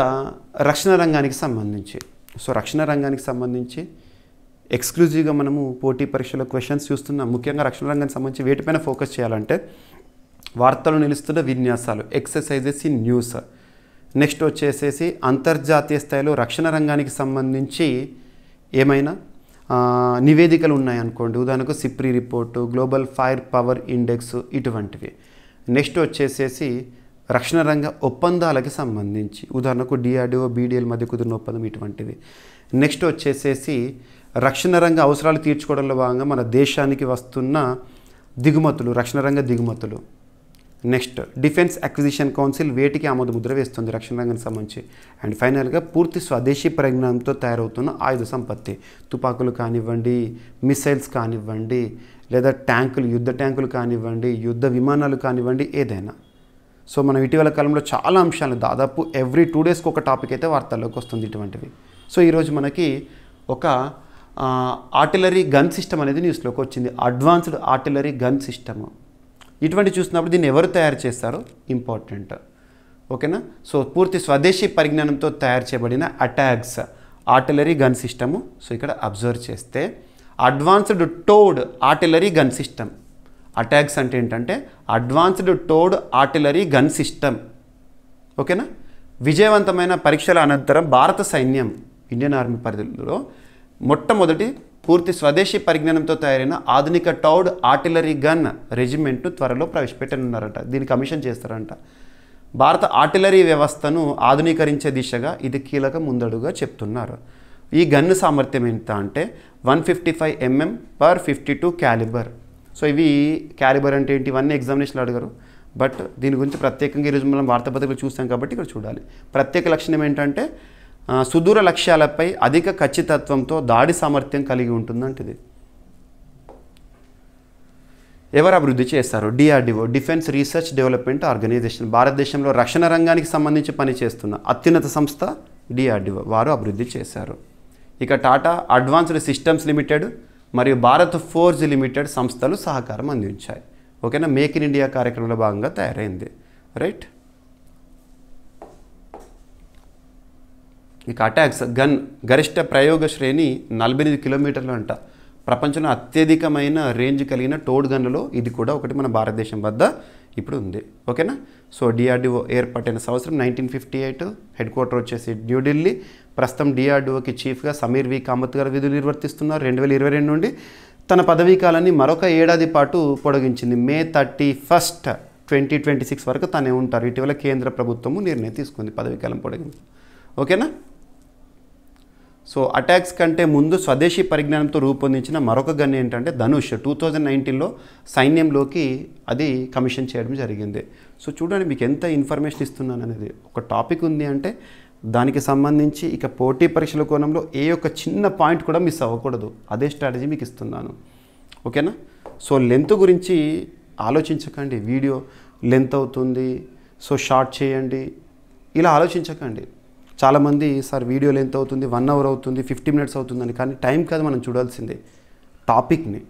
రక్షణ రంగానికి సంబంధించి, సో రక్షణ రంగానికి సంబంధించి ఎక్స్క్లూజివ్గా మనము పోటీ పరీక్షల క్వశ్చన్స్ చూస్తున్నాం. ముఖ్యంగా రక్షణ రంగానికి సంబంధించి వేటిపైన ఫోకస్ చేయాలంటే వార్తలు నిలుస్తున్న విన్యాసాలు, ఎక్సర్సైజెస్ ఇన్ న్యూస్. నెక్స్ట్ వచ్చేసేసి అంతర్జాతీయ స్థాయిలో రక్షణ రంగానికి సంబంధించి ఏమైనా నివేదికలు ఉన్నాయనుకోండి, ఉదాహరణకు SIPRI report, global fire power index, ఇటువంటివి. నెక్స్ట్ వచ్చేసేసి రక్షణ రంగ ఒప్పందాలకి సంబంధించి, ఉదాహరణకు DRDO, BDL మధ్య కుదిరిన ఒప్పందం, ఇటువంటివి. నెక్స్ట్ వచ్చేసేసి రక్షణ రంగ అవసరాలు తీర్చుకోవడంలో భాగంగా మన దేశానికి వస్తున్న దిగుమతులు, రక్షణ రంగ దిగుమతులు. నెక్స్ట్ డిఫెన్స్ అక్విజిషన్ కౌన్సిల్ వేటికి ఆమోద ముద్ర వేస్తుంది రక్షణ రంగానికి సంబంధించి. అండ్ ఫైనల్గా పూర్తి స్వదేశీ పరిజ్ఞానంతో తయారవుతున్న ఆయుధ సంపత్తి, తుపాకులు కానివ్వండి, మిసైల్స్ కానివ్వండి, లేదా ట్యాంకులు, యుద్ధ ట్యాంకులు కానివ్వండి, యుద్ధ విమానాలు కానివ్వండి, ఏదైనా. సో మనం ఇటీవల కాలంలో చాలా అంశాలు, దాదాపు ఎవ్రీ 2 డేస్కి ఒక టాపిక్ అయితే వార్తల్లోకి వస్తుంది ఇటువంటివి. సో ఈరోజు మనకి ఒక ఆర్టిలరీ గన్ సిస్టమ్ అనేది న్యూస్లోకి వచ్చింది. Advanced artillery gun system. ఇటువంటి చూసినప్పుడు దీన్ని ఎవరు తయారు చేస్తారో ఇంపార్టెంట్. ఓకేనా. సో పూర్తి స్వదేశీ పరిజ్ఞానంతో తయారు చేయబడిన attacks artillery gun system. So ఇక్కడ అబ్జర్వ్ చేస్తే advanced towed artillery gun system. Attacks అంటే ఏంటంటే advanced towed artillery gun system. ఓకేనా. విజయవంతమైన పరీక్షల అనంతరం భారత సైన్యం, ఇండియన్ ఆర్మీ పరిధిలో మొట్టమొదటి పూర్తి స్వదేశీ పరిజ్ఞానంతో తయారైన ఆధునిక టౌడ్ ఆర్టిలరీ గన్ రెజిమెంట్ త్వరలో ప్రవేశపెట్టనున్నారట. దీన్ని కమిషన్ చేస్తారంట. భారత ఆర్టిలరీ వ్యవస్థను ఆధునీకరించే దిశగా ఇది కీలక ముందడుగా చెప్తున్నారు. ఈ గన్ను సామర్థ్యం ఎంత అంటే 155 mm/52 క్యాలిబర్. సో ఇవి క్యాలిబర్ అంటే ఏంటి, ఇవన్నీ ఎగ్జామినేషన్లో అడిగారు. బట్ దీని గురించి ప్రత్యేకంగా ఈరోజు మనం వార్తాపత్రికలు చూస్తాం కాబట్టి ఇక్కడ చూడాలి. ప్రత్యేక లక్షణం ఏంటంటే సుదూర లక్ష్యాలపై అధిక ఖచ్చితత్వంతో దాడి సామర్థ్యం కలిగి ఉంటుందంటది. ఎవరు అభివృద్ధి చేస్తారు? DRDO, Defence Research Development Organisation. భారతదేశంలో రక్షణ రంగానికి సంబంధించి పనిచేస్తున్న అత్యున్నత సంస్థ డిఆర్డిఓ, వారు అభివృద్ధి చేశారు. ఇక టాటా అడ్వాన్స్డ్ సిస్టమ్స్ లిమిటెడ్ మరియు భారత్ ఫోర్జ్ లిమిటెడ్ సంస్థలు సహకారం అందించాయి. ఓకేనా. మేక్ ఇన్ ఇండియా కార్యక్రమంలో భాగంగా తయారైంది. రైట్. ఇక అటాక్స్ గన్ గరిష్ట ప్రయోగ శ్రేణి 48 కిలోమీటర్లు అంట. ప్రపంచంలో అత్యధికమైన రేంజ్ కలిగిన టోడ్ గన్లలో ఇది కూడా ఒకటి మన భారతదేశం వద్ద ఇప్పుడు ఉంది. ఓకేనా. సో డిఆర్డిఓ ఏర్పాటైన సంవత్సరం 1958. హెడ్ క్వార్టర్ వచ్చేసి న్యూఢిల్లీ. ప్రస్తుతం డిఆర్డిఓకి చీఫ్గా సమీర్ వి కామత్ గారు విధులు నిర్వర్తిస్తున్నారు. 2022 నుండి తన పదవీ కాలాన్ని మరొక ఏడాది పాటు పొడిగించింది. మే 31, 2026 వరకు తనే ఉంటారు. ఇటీవల కేంద్ర ప్రభుత్వము నిర్ణయం తీసుకుంది పదవీ కాలం పొడిగింపు. ఓకేనా. సో అటాక్స్ కంటే ముందు స్వదేశీ పరిజ్ఞానంతో రూపొందించిన మరొక గన్ ఏంటంటే ధనుష్. 2019లో సైన్యంలోకి అది కమిషన్ చేయడం జరిగింది. సో చూడండి మీకు ఎంత ఇన్ఫర్మేషన్ ఇస్తున్నాను అనేది. ఒక టాపిక్ ఉంది అంటే దానికి సంబంధించి ఇక పోటీ పరీక్షల కోణంలో ఏ ఒక్క చిన్న పాయింట్ కూడా మిస్ అవ్వకూడదు. అదే స్ట్రాటజీ మీకు ఇస్తున్నాను. ఓకేనా. సో లెంత్ గురించి ఆలోచించకండి. వీడియో లెంత్ అవుతుంది, సో షార్ట్ చేయండి, ఇలా ఆలోచించకండి. చాలామంది సార్ వీడియో లెంత్ అవుతుంది, 1 hour అవుతుంది, 50 minutes అవుతుందని. కానీ టైం కాదు మనం చూడాల్సిందే, టాపిక్ని.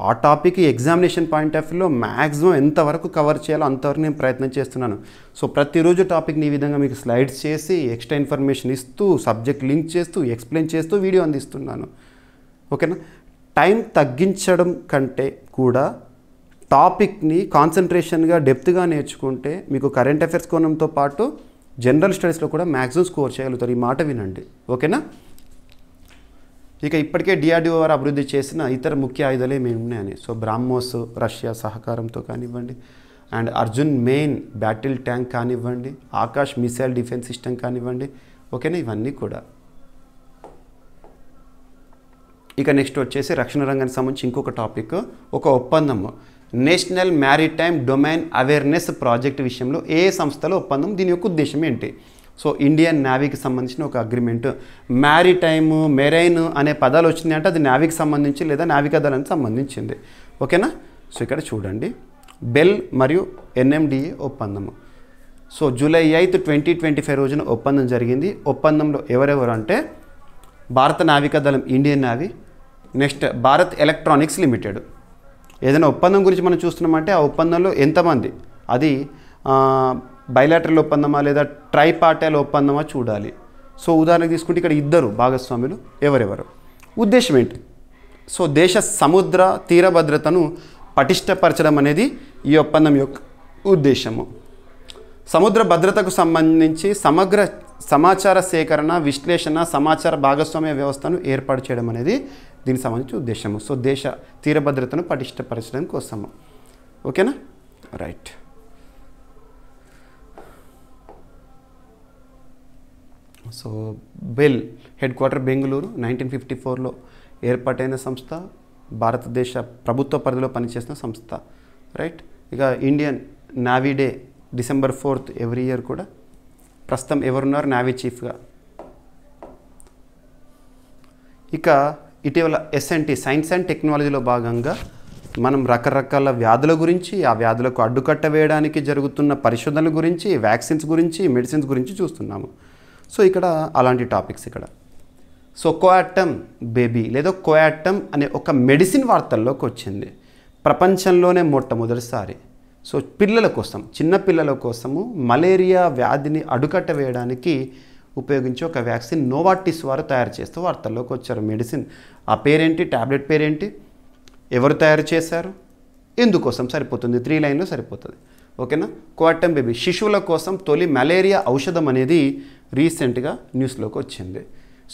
ఆ టాపిక్ ఎగ్జామినేషన్ పాయింట్ ఆఫ్ వ్యూలో మ్యాక్సిమం ఎంతవరకు కవర్ చేయాలో అంతవరకు నేను ప్రయత్నం చేస్తున్నాను. సో ప్రతిరోజు టాపిక్ని ఈ విధంగా మీకు స్లైడ్స్ చేసి ఎక్స్ట్రా ఇన్ఫర్మేషన్ ఇస్తూ సబ్జెక్ట్ లింక్ చేస్తూ ఎక్స్ప్లెయిన్ చేస్తూ వీడియో అందిస్తున్నాను. ఓకేనా. టైం తగ్గించడం కంటే కూడా టాపిక్ని కాన్సన్ట్రేషన్గా డెప్త్గా నేర్చుకుంటే మీకు కరెంట్ అఫైర్స్ కోణంతో పాటు జనరల్ స్టడీస్లో కూడా మ్యాక్సిమం స్కోర్ చేయగలుగుతారు. ఈ మాట వినండి. ఓకేనా. ఇక ఇప్పటికే డిఆర్డిఓ వారు అభివృద్ధి చేసిన ఇతర ముఖ్య ఆయుధాలు ఏమేమి ఉన్నాయని. సో బ్రాహ్మోస్ రష్యా సహకారంతో కానివ్వండి, and Arjun main battle tank కానివ్వండి, ఆకాష్ మిసైల్ డిఫెన్స్ సిస్టమ్ కానివ్వండి. ఓకేనా. ఇవన్నీ కూడా. ఇక నెక్స్ట్ వచ్చేసి రక్షణ రంగానికి సంబంధించి ఇంకొక టాపిక్, ఒక ఒప్పందము. National maritime domain awareness project విషయంలో ఏ సంస్థలో ఒప్పందం, దీని యొక్క ఉద్దేశం ఏంటి? సో ఇండియన్ నేవీకి సంబంధించిన ఒక అగ్రిమెంట్. మ్యారిటైమ్, మెరైన్ అనే పదాలు వచ్చినాయి అంటే అది నేవీకి సంబంధించి లేదా నావికా దళానికి సంబంధించింది. ఓకేనా. సో ఇక్కడ చూడండి, బెల్ మరియు ఎన్ఎండిఏ ఒప్పందము. సో జూలై 8, 2025 రోజున ఒప్పందం జరిగింది. ఒప్పందంలో ఎవరెవరు అంటే భారత నావికా దళం, Indian navy, next Bharat electronics limited. ఏదైనా ఒప్పందం గురించి మనం చూస్తున్నామంటే ఆ ఒప్పందంలో ఎంతమంది, అది బైలాటరల్ ఒప్పందమా లేదా ట్రైపార్టైల్ ఒప్పందమా చూడాలి. సో ఉదాహరణకు తీసుకుంటే ఇక్కడ ఇద్దరు భాగస్వాములు ఎవరెవరు, ఉద్దేశం ఏంటి? సో దేశ సముద్ర తీర భద్రతను పటిష్టపరచడం అనేది ఈ ఒప్పందం యొక్క ఉద్దేశము. సముద్ర భద్రతకు సంబంధించి సమగ్ర సమాచార సేకరణ, విశ్లేషణ, సమాచార భాగస్వామ్య వ్యవస్థను ఏర్పాటు చేయడం అనేది దీనికి సంబంధించి ఉద్దేశము. సో దేశ తీర భద్రతను పటిష్టపరచడం కోసము. ఓకేనా. Right. So BEL head quarter Bengaluru, 1954లో ఏర్పాటైన సంస్థ, భారతదేశ ప్రభుత్వ పరిధిలో పనిచేసిన సంస్థ. రైట్. ఇక Indian navy day December 4th every year కూడా. ప్రస్తుతం ఎవరున్నారు నేవీ చీఫ్గా? ఇక ఇటీవల SNT సైన్స్ అండ్ టెక్నాలజీలో భాగంగా మనం రకరకాల వ్యాధుల గురించి, ఆ వ్యాధులకు అడ్డుకట్ట వేయడానికి జరుగుతున్న పరిశోధనల గురించి, వ్యాక్సిన్స్ గురించి, మెడిసిన్స్ గురించి చూస్తున్నాము. సో ఇక్కడ అలాంటి టాపిక్స్ ఇక్కడ. సో కోయాటమ్ బేబీ లేదా కోయాటమ్ అనే ఒక మెడిసిన్ వార్తల్లోకి వచ్చింది ప్రపంచంలోనే మొట్టమొదటిసారి. సో పిల్లల కోసం, చిన్న పిల్లల కోసము మలేరియా వ్యాధిని అడ్డుకట్ట వేయడానికి ఉపయోగించే ఒక వ్యాక్సిన్ నోవార్టిస్ వారు తయారు చేస్తూ వార్తల్లోకి వచ్చారు. మెడిసిన్ ఆ పేరేంటి, ట్యాబ్లెట్ పేరేంటి, ఎవరు తయారు చేశారు, ఎందుకోసం, సరిపోతుంది, 3 లైన్లో సరిపోతుంది. ఓకేనా. కోయాటమ్ బేబీ శిశువుల కోసం తొలి మలేరియా ఔషధం అనేది రీసెంట్గా న్యూస్లోకి వచ్చింది.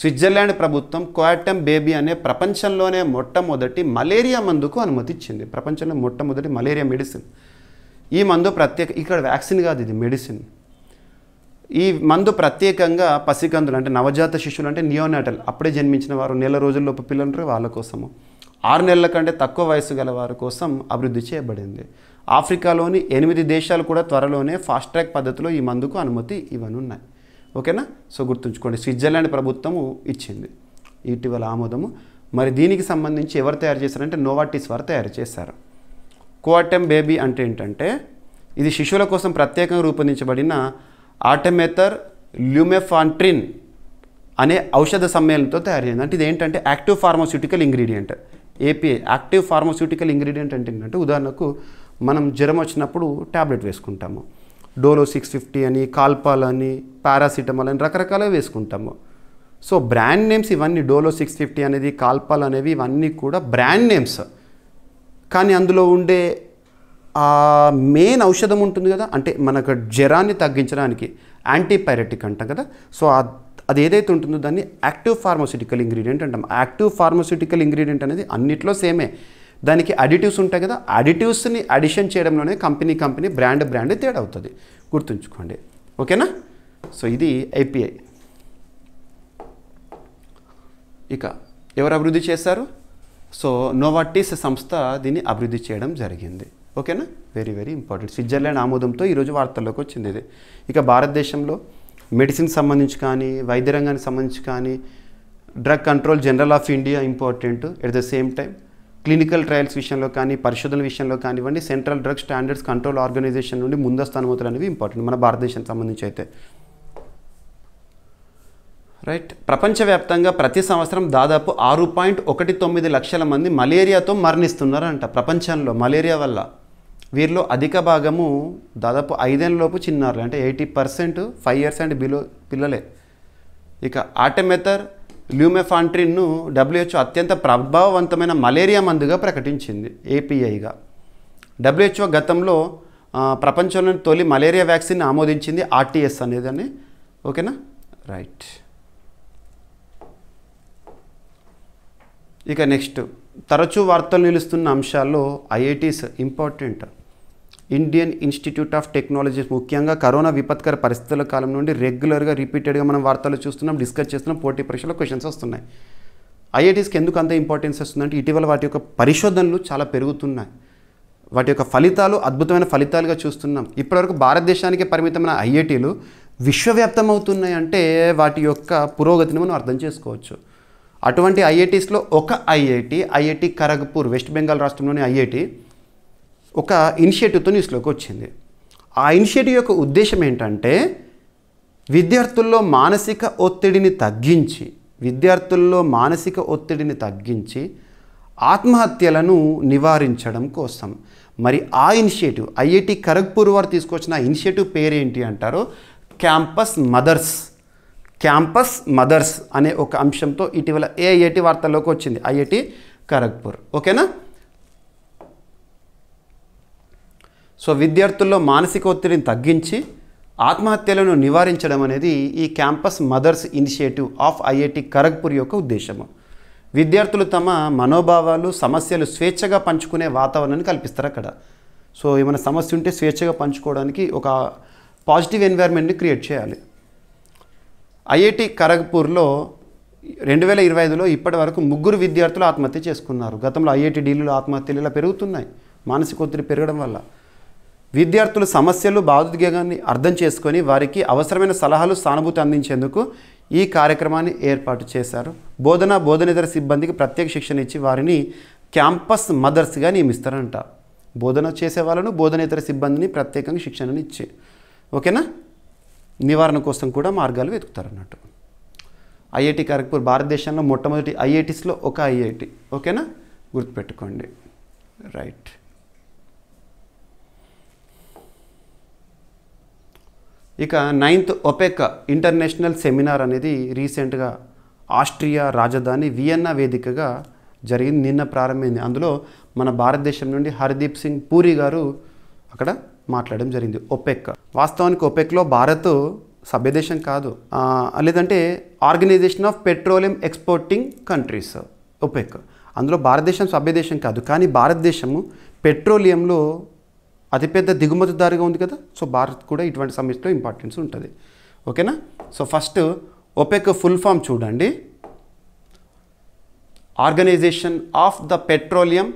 స్విట్జర్లాండ్ ప్రభుత్వం కోయాటమ్ బేబీ అనే ప్రపంచంలోనే మొట్టమొదటి మలేరియా మందుకు అనుమతి ఇచ్చింది. ప్రపంచంలో మొట్టమొదటి మలేరియా మెడిసిన్. ఈ మందు ఇక్కడ వ్యాక్సిన్ కాదు, ఇది మెడిసిన్. ఈ మందు ప్రత్యేకంగా పసికందులు అంటే నవజాత శిశువులు అంటే నియోనాటల్, అప్పుడే జన్మించిన వారు, నెల రోజుల్లోపు పిల్లలు, వాళ్ళ కోసము, 6 నెలల కంటే తక్కువ వయసు గల వారి కోసం అభివృద్ధి చేయబడింది. ఆఫ్రికాలోని 8 దేశాలు కూడా త్వరలోనే ఫాస్ట్ ట్రాక్ పద్ధతిలో ఈ మందుకు అనుమతి ఇవ్వనున్నాయి. ఓకేనా. సో గుర్తుంచుకోండి, స్విట్జర్లాండ్ ప్రభుత్వము ఇచ్చింది ఇటీవల ఆమోదము. మరి దీనికి సంబంధించి ఎవరు తయారు చేశారంటే నోవార్టిస్ వారు తయారు చేశారు. కోయాటమ్ బేబీ అంటే ఏంటంటే ఇది శిశువుల కోసం ప్రత్యేకంగా రూపొందించబడిన ఆర్టెమెథర్ ల్యూమెఫాంట్రిన్ అనే ఔషధ సమ్మేళనంతో తయారు చేయండి. అంటే ఇది ఏంటంటే active pharmaceutical ingredient, API. Active pharmaceutical ingredient అంటే ఏంటంటే ఉదాహరణకు మనం జ్వరం వచ్చినప్పుడు ట్యాబ్లెట్ వేసుకుంటాము. డోలో 650 అని, కాల్పాల్ అని, పారాసిటమాల్ అని రకరకాలుగా వేసుకుంటాము. సో బ్రాండ్ నేమ్స్ ఇవన్నీ. డోలో 650 అనేది, కాల్పాల్ అనేవి ఇవన్నీ కూడా బ్రాండ్ నేమ్స్. కానీ అందులో ఉండే ఆ మెయిన్ ఔషధం ఉంటుంది కదా, అంటే మనకు జ్వరాన్ని తగ్గించడానికి యాంటీపైరెటిక్ అంటాం కదా. సో అది ఏదైతే ఉంటుందో దాన్ని యాక్టివ్ ఫార్మాస్యూటికల్ ఇంగ్రీడియంట్ అంటాం. యాక్టివ్ ఫార్మాస్యూటికల్ ఇంగ్రీడియంట్ అనేది అన్నిట్లో సేమే. దానికి అడిటివ్స్ ఉంటాయి కదా, అడిటివ్స్ని అడిషన్ చేయడంలోనే కంపెనీ బ్రాండ్ తేడా అవుతుంది. గుర్తుంచుకోండి. ఓకేనా. సో ఇది ఏపీఐ. ఇక ఎవరు అభివృద్ధి చేశారు? సో నోవార్టిస్ సంస్థ దీన్ని అభివృద్ధి చేయడం జరిగింది. ఓకేనా. Very very important. స్విట్జర్లాండ్ ఆమోదంతో ఈరోజు వార్తల్లోకి వచ్చింది ఇది. ఇక భారతదేశంలో మెడిసిన్ సంబంధించి కానీ, వైద్య రంగానికి సంబంధించి కానీ, Drug Control General of India important. At the same time clinical trials విషయంలో కానీ, పరిశోధనల విషయంలో కానివ్వండి, Central Drug Standards Control Organisation నుండి ముందస్తు అనుమతులు అనేవి ఇంపార్టెంట్ మన భారతదేశానికి సంబంధించి అయితే. రైట్. ప్రపంచవ్యాప్తంగా ప్రతి సంవత్సరం దాదాపు 6.19 లక్షల మంది మలేరియాతో మరణిస్తున్నారంట ప్రపంచంలో మలేరియా వల్ల. వీరిలో అధిక భాగము దాదాపు 5 ఏళ్ళలోపు చిన్నారులు, అంటే 80% 5 years అండ్ బిలో పిల్లలే. ఇక ఆర్టెమెథర్ ల్యూమెఫాంట్రిన్ను WHO అత్యంత ప్రభావవంతమైన మలేరియా మందుగా ప్రకటించింది ఏపీఐగా. WHO గతంలో ప్రపంచంలోని తొలి మలేరియా వ్యాక్సిన్ ఆమోదించింది, RTS అనేదని. ఓకేనా. రైట్. ఇక నెక్స్ట్ తరచూ వార్తలు నిలుస్తున్న అంశాల్లో IITs important. Indian institute of technologies ముఖ్యంగా కరోనా విపత్కర పరిస్థితుల కాలం నుండి రెగ్యులర్గా రిపీటెడ్గా మనం వార్తలు చూస్తున్నాం, డిస్కస్ చేస్తున్నాం, పోటీ పరీక్షలో క్వశ్చన్స్ వస్తున్నాయి. ఐఐటీస్కి ఎందుకు అంత ఇంపార్టెన్స్ వస్తుందంటే ఇటీవల వాటి యొక్క పరిశోధనలు చాలా పెరుగుతున్నాయి, వాటి యొక్క ఫలితాలు అద్భుతమైన ఫలితాలుగా చూస్తున్నాం. ఇప్పటివరకు భారతదేశానికి పరిమితమైన ఐఐటీలు విశ్వవ్యాప్తం అవుతున్నాయి అంటే వాటి యొక్క పురోగతిని మనం అర్థం చేసుకోవచ్చు. అటువంటి ఐఐటీస్లో ఒక ఐఐటి ఖరగ్పూర్, వెస్ట్ బెంగాల్ రాష్ట్రంలోని ఐఐటి ఒక ఇనిషియేటివ్తో న్యూస్లోకి వచ్చింది. ఆ ఇనిషియేటివ్ యొక్క ఉద్దేశం ఏంటంటే విద్యార్థుల్లో మానసిక ఒత్తిడిని తగ్గించి ఆత్మహత్యలను నివారించడం కోసం. మరి ఆ ఇనిషియేటివ్ ఐఐటి ఖరగ్పూర్ వారు తీసుకొచ్చిన ఇనిషియేటివ్ పేరేంటి అంటారో క్యాంపస్ మదర్స్ అనే ఒక అంశంతో ఇటీవల ఐఐటి వార్తల్లోకి వచ్చింది, ఐఐటి ఖరగ్పూర్. ఓకేనా. సో విద్యార్థుల్లో మానసిక ఒత్తిడిని తగ్గించి ఆత్మహత్యలను నివారించడం అనేది ఈ Campus Mothers Initiative of IIT Kharagpur యొక్క ఉద్దేశము. విద్యార్థులు తమ మనోభావాలు, సమస్యలు స్వేచ్ఛగా పంచుకునే వాతావరణాన్ని కల్పిస్తారు అక్కడ. సో ఏమైనా సమస్య ఉంటే స్వేచ్ఛగా పంచుకోవడానికి ఒక పాజిటివ్ ఎన్వైర్న్మెంట్ని క్రియేట్ చేయాలి. ఐఐటి ఖరగ్పూర్లో 2025లో ఇప్పటి వరకు 3 విద్యార్థులు ఆత్మహత్య చేసుకున్నారు. గతంలో ఐఐటి ఢిల్లీలో ఆత్మహత్యలు ఇలా పెరుగుతున్నాయి మానసిక ఒత్తిడి పెరగడం వల్ల. విద్యార్థులు సమస్యలు, భావోద్వేగాన్ని అర్థం చేసుకొని వారికి అవసరమైన సలహాలు, సానుభూతి అందించేందుకు ఈ కార్యక్రమాన్ని ఏర్పాటు చేశారు. బోధనేతర సిబ్బందికి ప్రత్యేక శిక్షణ ఇచ్చి వారిని క్యాంపస్ మదర్స్గా నియమిస్తారంట. బోధన చేసే వాళ్ళను, బోధనేతర సిబ్బందిని ప్రత్యేకంగా శిక్షణను ఇచ్చి, ఓకేనా, నివారణ కోసం కూడా మార్గాలు వెతుకుతారన్నట్టు. ఐఐటి ఖరగ్పూర్ భారతదేశంలో మొట్టమొదటి ఐఐటీస్లో ఒక ఐఐటి, ఓకేనా, గుర్తుపెట్టుకోండి. రైట్. ఇక 9th OPEC ఇంటర్నేషనల్ సెమినార్ అనేది రీసెంట్గా ఆస్ట్రియా రాజధాని వియన్నా వేదికగా జరిగింది, నిన్న ప్రారంభమైంది. అందులో మన భారతదేశం నుండి హర్దీప్ సింగ్ పూరి గారు అక్కడ మాట్లాడడం జరిగింది. OPEC వాస్తవానికి OPECలో భారత్ సభ్యదేశం కాదు, లేదంటే Organization of Petroleum exporting countries OPEC. అందులో భారతదేశం సభ్యదేశం కాదు, కానీ భారతదేశము పెట్రోలియంలో అతిపెద్ద దిగుమతిదారుగా ఉంది కదా. సో భారత్ కూడా ఇటువంటి సమ్మిట్లో ఇంపార్టెన్స్ ఉంటుంది, ఓకేనా. So first OPEC full form చూడండి. Organization of the petroleum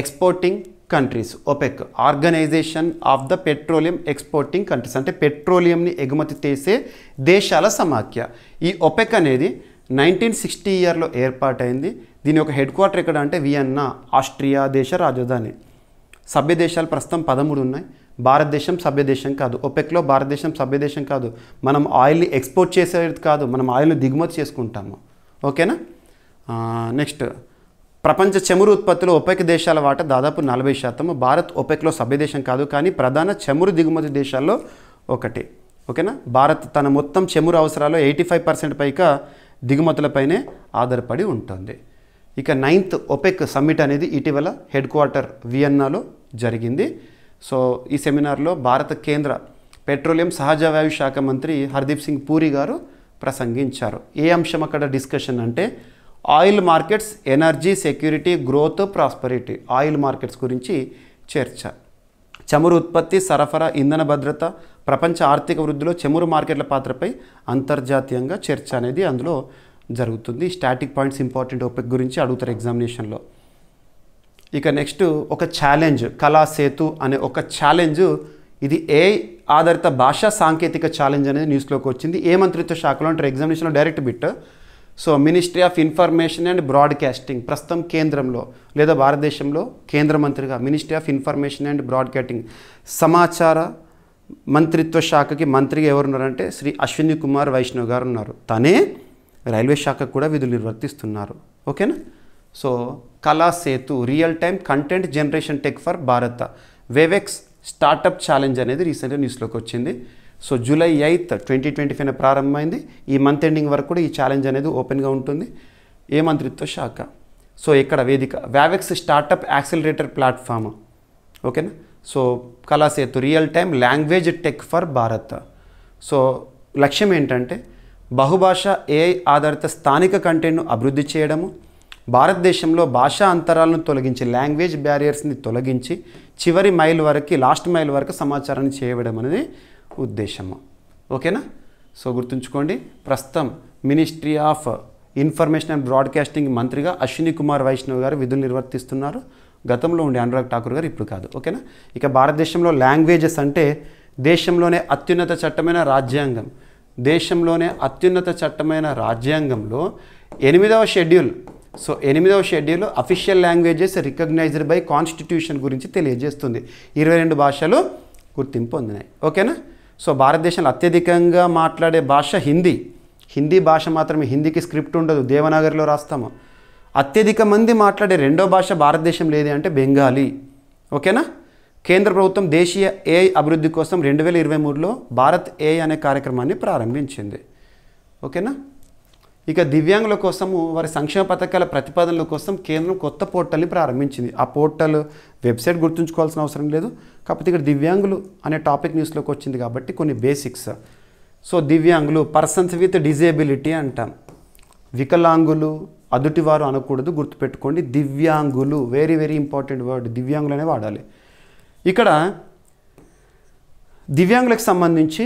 exporting countries. OPEC organization of the petroleum exporting countries అంటే పెట్రోలియంని ఎగుమతి చేసే దేశాల సమాఖ్య. ఈ OPEC అనేది 1960 ఇయర్లో ఏర్పాటైంది. దీని యొక్క హెడ్ క్వార్టర్ ఎక్కడ అంటే వియన్నా, ఆస్ట్రియా దేశ రాజధాని. సభ్య దేశాలు ప్రస్తుతం 13 ఉన్నాయి. భారతదేశం సభ్యదేశం కాదు. OPECలో భారతదేశం సభ్యదేశం కాదు. మనం ఆయిల్ని ఎక్స్పోర్ట్ చేసేది కాదు, మనం ఆయిల్ని దిగుమతి చేసుకుంటాము, ఓకేనా. నెక్స్ట్, ప్రపంచ చమురు ఉత్పత్తిలో OPEC దేశాల వాటా దాదాపు 40%. భారత్ OPECలో సభ్యదేశం కాదు, కానీ ప్రధాన చమురు దిగుమతి దేశాల్లో ఒకటి, ఓకేనా. భారత్ తన మొత్తం చమురు అవసరాల్లో 85% పైగా దిగుమతులపైనే ఆధారపడి ఉంటుంది. ఇక 9th OPEC సమ్మిట్ అనేది ఇటీవల హెడ్ క్వార్టర్ వియన్నాలో జరిగింది. సో ఈ సెమినార్లో భారత కేంద్ర పెట్రోలియం సహజ వాయు శాఖ మంత్రి హర్దీప్ సింగ్ పూరి గారు ప్రసంగించారు. ఏ అంశం అక్కడ డిస్కషన్ అంటే oil markets, energy security, growth, prosperity. Oil markets గురించి చర్చ. చమురు ఉత్పత్తి, సరఫరా, ఇంధన భద్రత, ప్రపంచ ఆర్థిక వృద్ధిలో చమురు మార్కెట్ల పాత్రపై అంతర్జాతీయంగా చర్చ అనేది అందులో జరుగుతుంది. స్టాటిక్ పాయింట్స్ ఇంపార్టెంట్ OPEC గురించి అడుగుతారు ఎగ్జామినేషన్లో. ఇక నెక్స్ట్ ఒక ఛాలెంజ్, కళా సేతు అనే ఒక ఛాలెంజ్. ఇది AI ఆధారిత భాషా సాంకేతిక ఛాలెంజ్ అనేది న్యూస్లోకి వచ్చింది. ఏ మంత్రిత్వ శాఖలో అంటారు ఎగ్జామినేషన్లో direct bit. So ministry of information and broadcasting, ప్రస్తుతం కేంద్రంలో లేదా భారతదేశంలో కేంద్ర మంత్రిగా ministry of information and broadcasting సమాచార మంత్రిత్వ శాఖకి మంత్రిగా ఎవరున్నారంటే శ్రీ అశ్విని కుమార్ వైష్ణవ్ గారు ఉన్నారు. తనే రైల్వే శాఖకు కూడా విధులు నిర్వర్తిస్తున్నారు, ఓకేనా. So Kala Setu real time content generation tech for Bharat వేవెక్స్ స్టార్టప్ ఛాలెంజ్ అనేది రీసెంట్గా న్యూస్లోకి వచ్చింది. సో July 8, 2025 ప్రారంభమైంది. ఈ మంత్ ఎండింగ్ వరకు కూడా ఈ ఛాలెంజ్ అనేది ఓపెన్గా ఉంటుంది. ఏ మంత్రిత్వ శాఖ. సో ఇక్కడ వేదిక వేవెక్స్ స్టార్టప్ యాక్సిలరేటర్ ప్లాట్ఫామ్, ఓకేనా. So Kala Setu real time language tech for Bharat. So లక్ష్యం ఏంటంటే బహుభాష AI ఆధారిత స్థానిక కంటెంట్ను అభివృద్ధి చేయడము, భారతదేశంలో భాషా అంతరాలను తొలగించి లాంగ్వేజ్ బ్యారియర్స్ని తొలగించి చివరి మైల్ వరకు, లాస్ట్ మైల్ వరకు సమాచారాన్ని చేయడం అనేది ఉద్దేశము, ఓకేనా. సో గుర్తుంచుకోండి, ప్రస్తుతం ministry of information and broadcasting మంత్రిగా అశ్విని కుమార్ వైష్ణవ్ గారు విధులు నిర్వర్తిస్తున్నారు. గతంలో ఉండే అనురాగ్ ఠాకూర్ గారు, ఇప్పుడు కాదు, ఓకేనా. ఇక భారతదేశంలో లాంగ్వేజెస్ అంటే దేశంలోనే అత్యున్నత చట్టమైన రాజ్యాంగం. దేశంలోనే అత్యున్నత చట్టమైన రాజ్యాంగంలో 8వ షెడ్యూల్. సో 8వ schedule official languages recognised by constitution గురించి తెలియజేస్తుంది. 22 భాషలు గుర్తింపు పొందినాయి, ఓకేనా. సో భారతదేశంలో అత్యధికంగా మాట్లాడే భాష హిందీ. హిందీ భాష మాత్రమే, హిందీకి స్క్రిప్ట్ ఉండదు, దేవనాగరిలో రాస్తాము. అత్యధిక మంది మాట్లాడే రెండో భాష భారతదేశంలో ఏది అంటే బెంగాలీ, ఓకేనా. కేంద్ర ప్రభుత్వం దేశీయ AI అభివృద్ధి కోసం 2023లో భారత్ AI అనే కార్యక్రమాన్ని ప్రారంభించింది, ఓకేనా. ఇక దివ్యాంగుల కోసము వారి సంక్షేమ పథకాల ప్రతిపాదనల కోసం కేంద్రం కొత్త పోర్టల్ని ప్రారంభించింది. ఆ పోర్టల్ వెబ్సైట్ గుర్తుంచుకోవాల్సిన అవసరం లేదు, కాకపోతే ఇక్కడ దివ్యాంగులు అనే టాపిక్ న్యూస్లోకి వచ్చింది కాబట్టి కొన్ని బేసిక్స్. సో దివ్యాంగులు పర్సన్స్ విత్ డిజేబిలిటీ అంటాం. వికలాంగులు, అదుటివారు అనకూడదు, గుర్తుపెట్టుకోండి. దివ్యాంగులు వెరీ వెరీ ఇంపార్టెంట్ వర్డ్, దివ్యాంగులు అనే వాడాలి. ఇక్కడ దివ్యాంగులకు సంబంధించి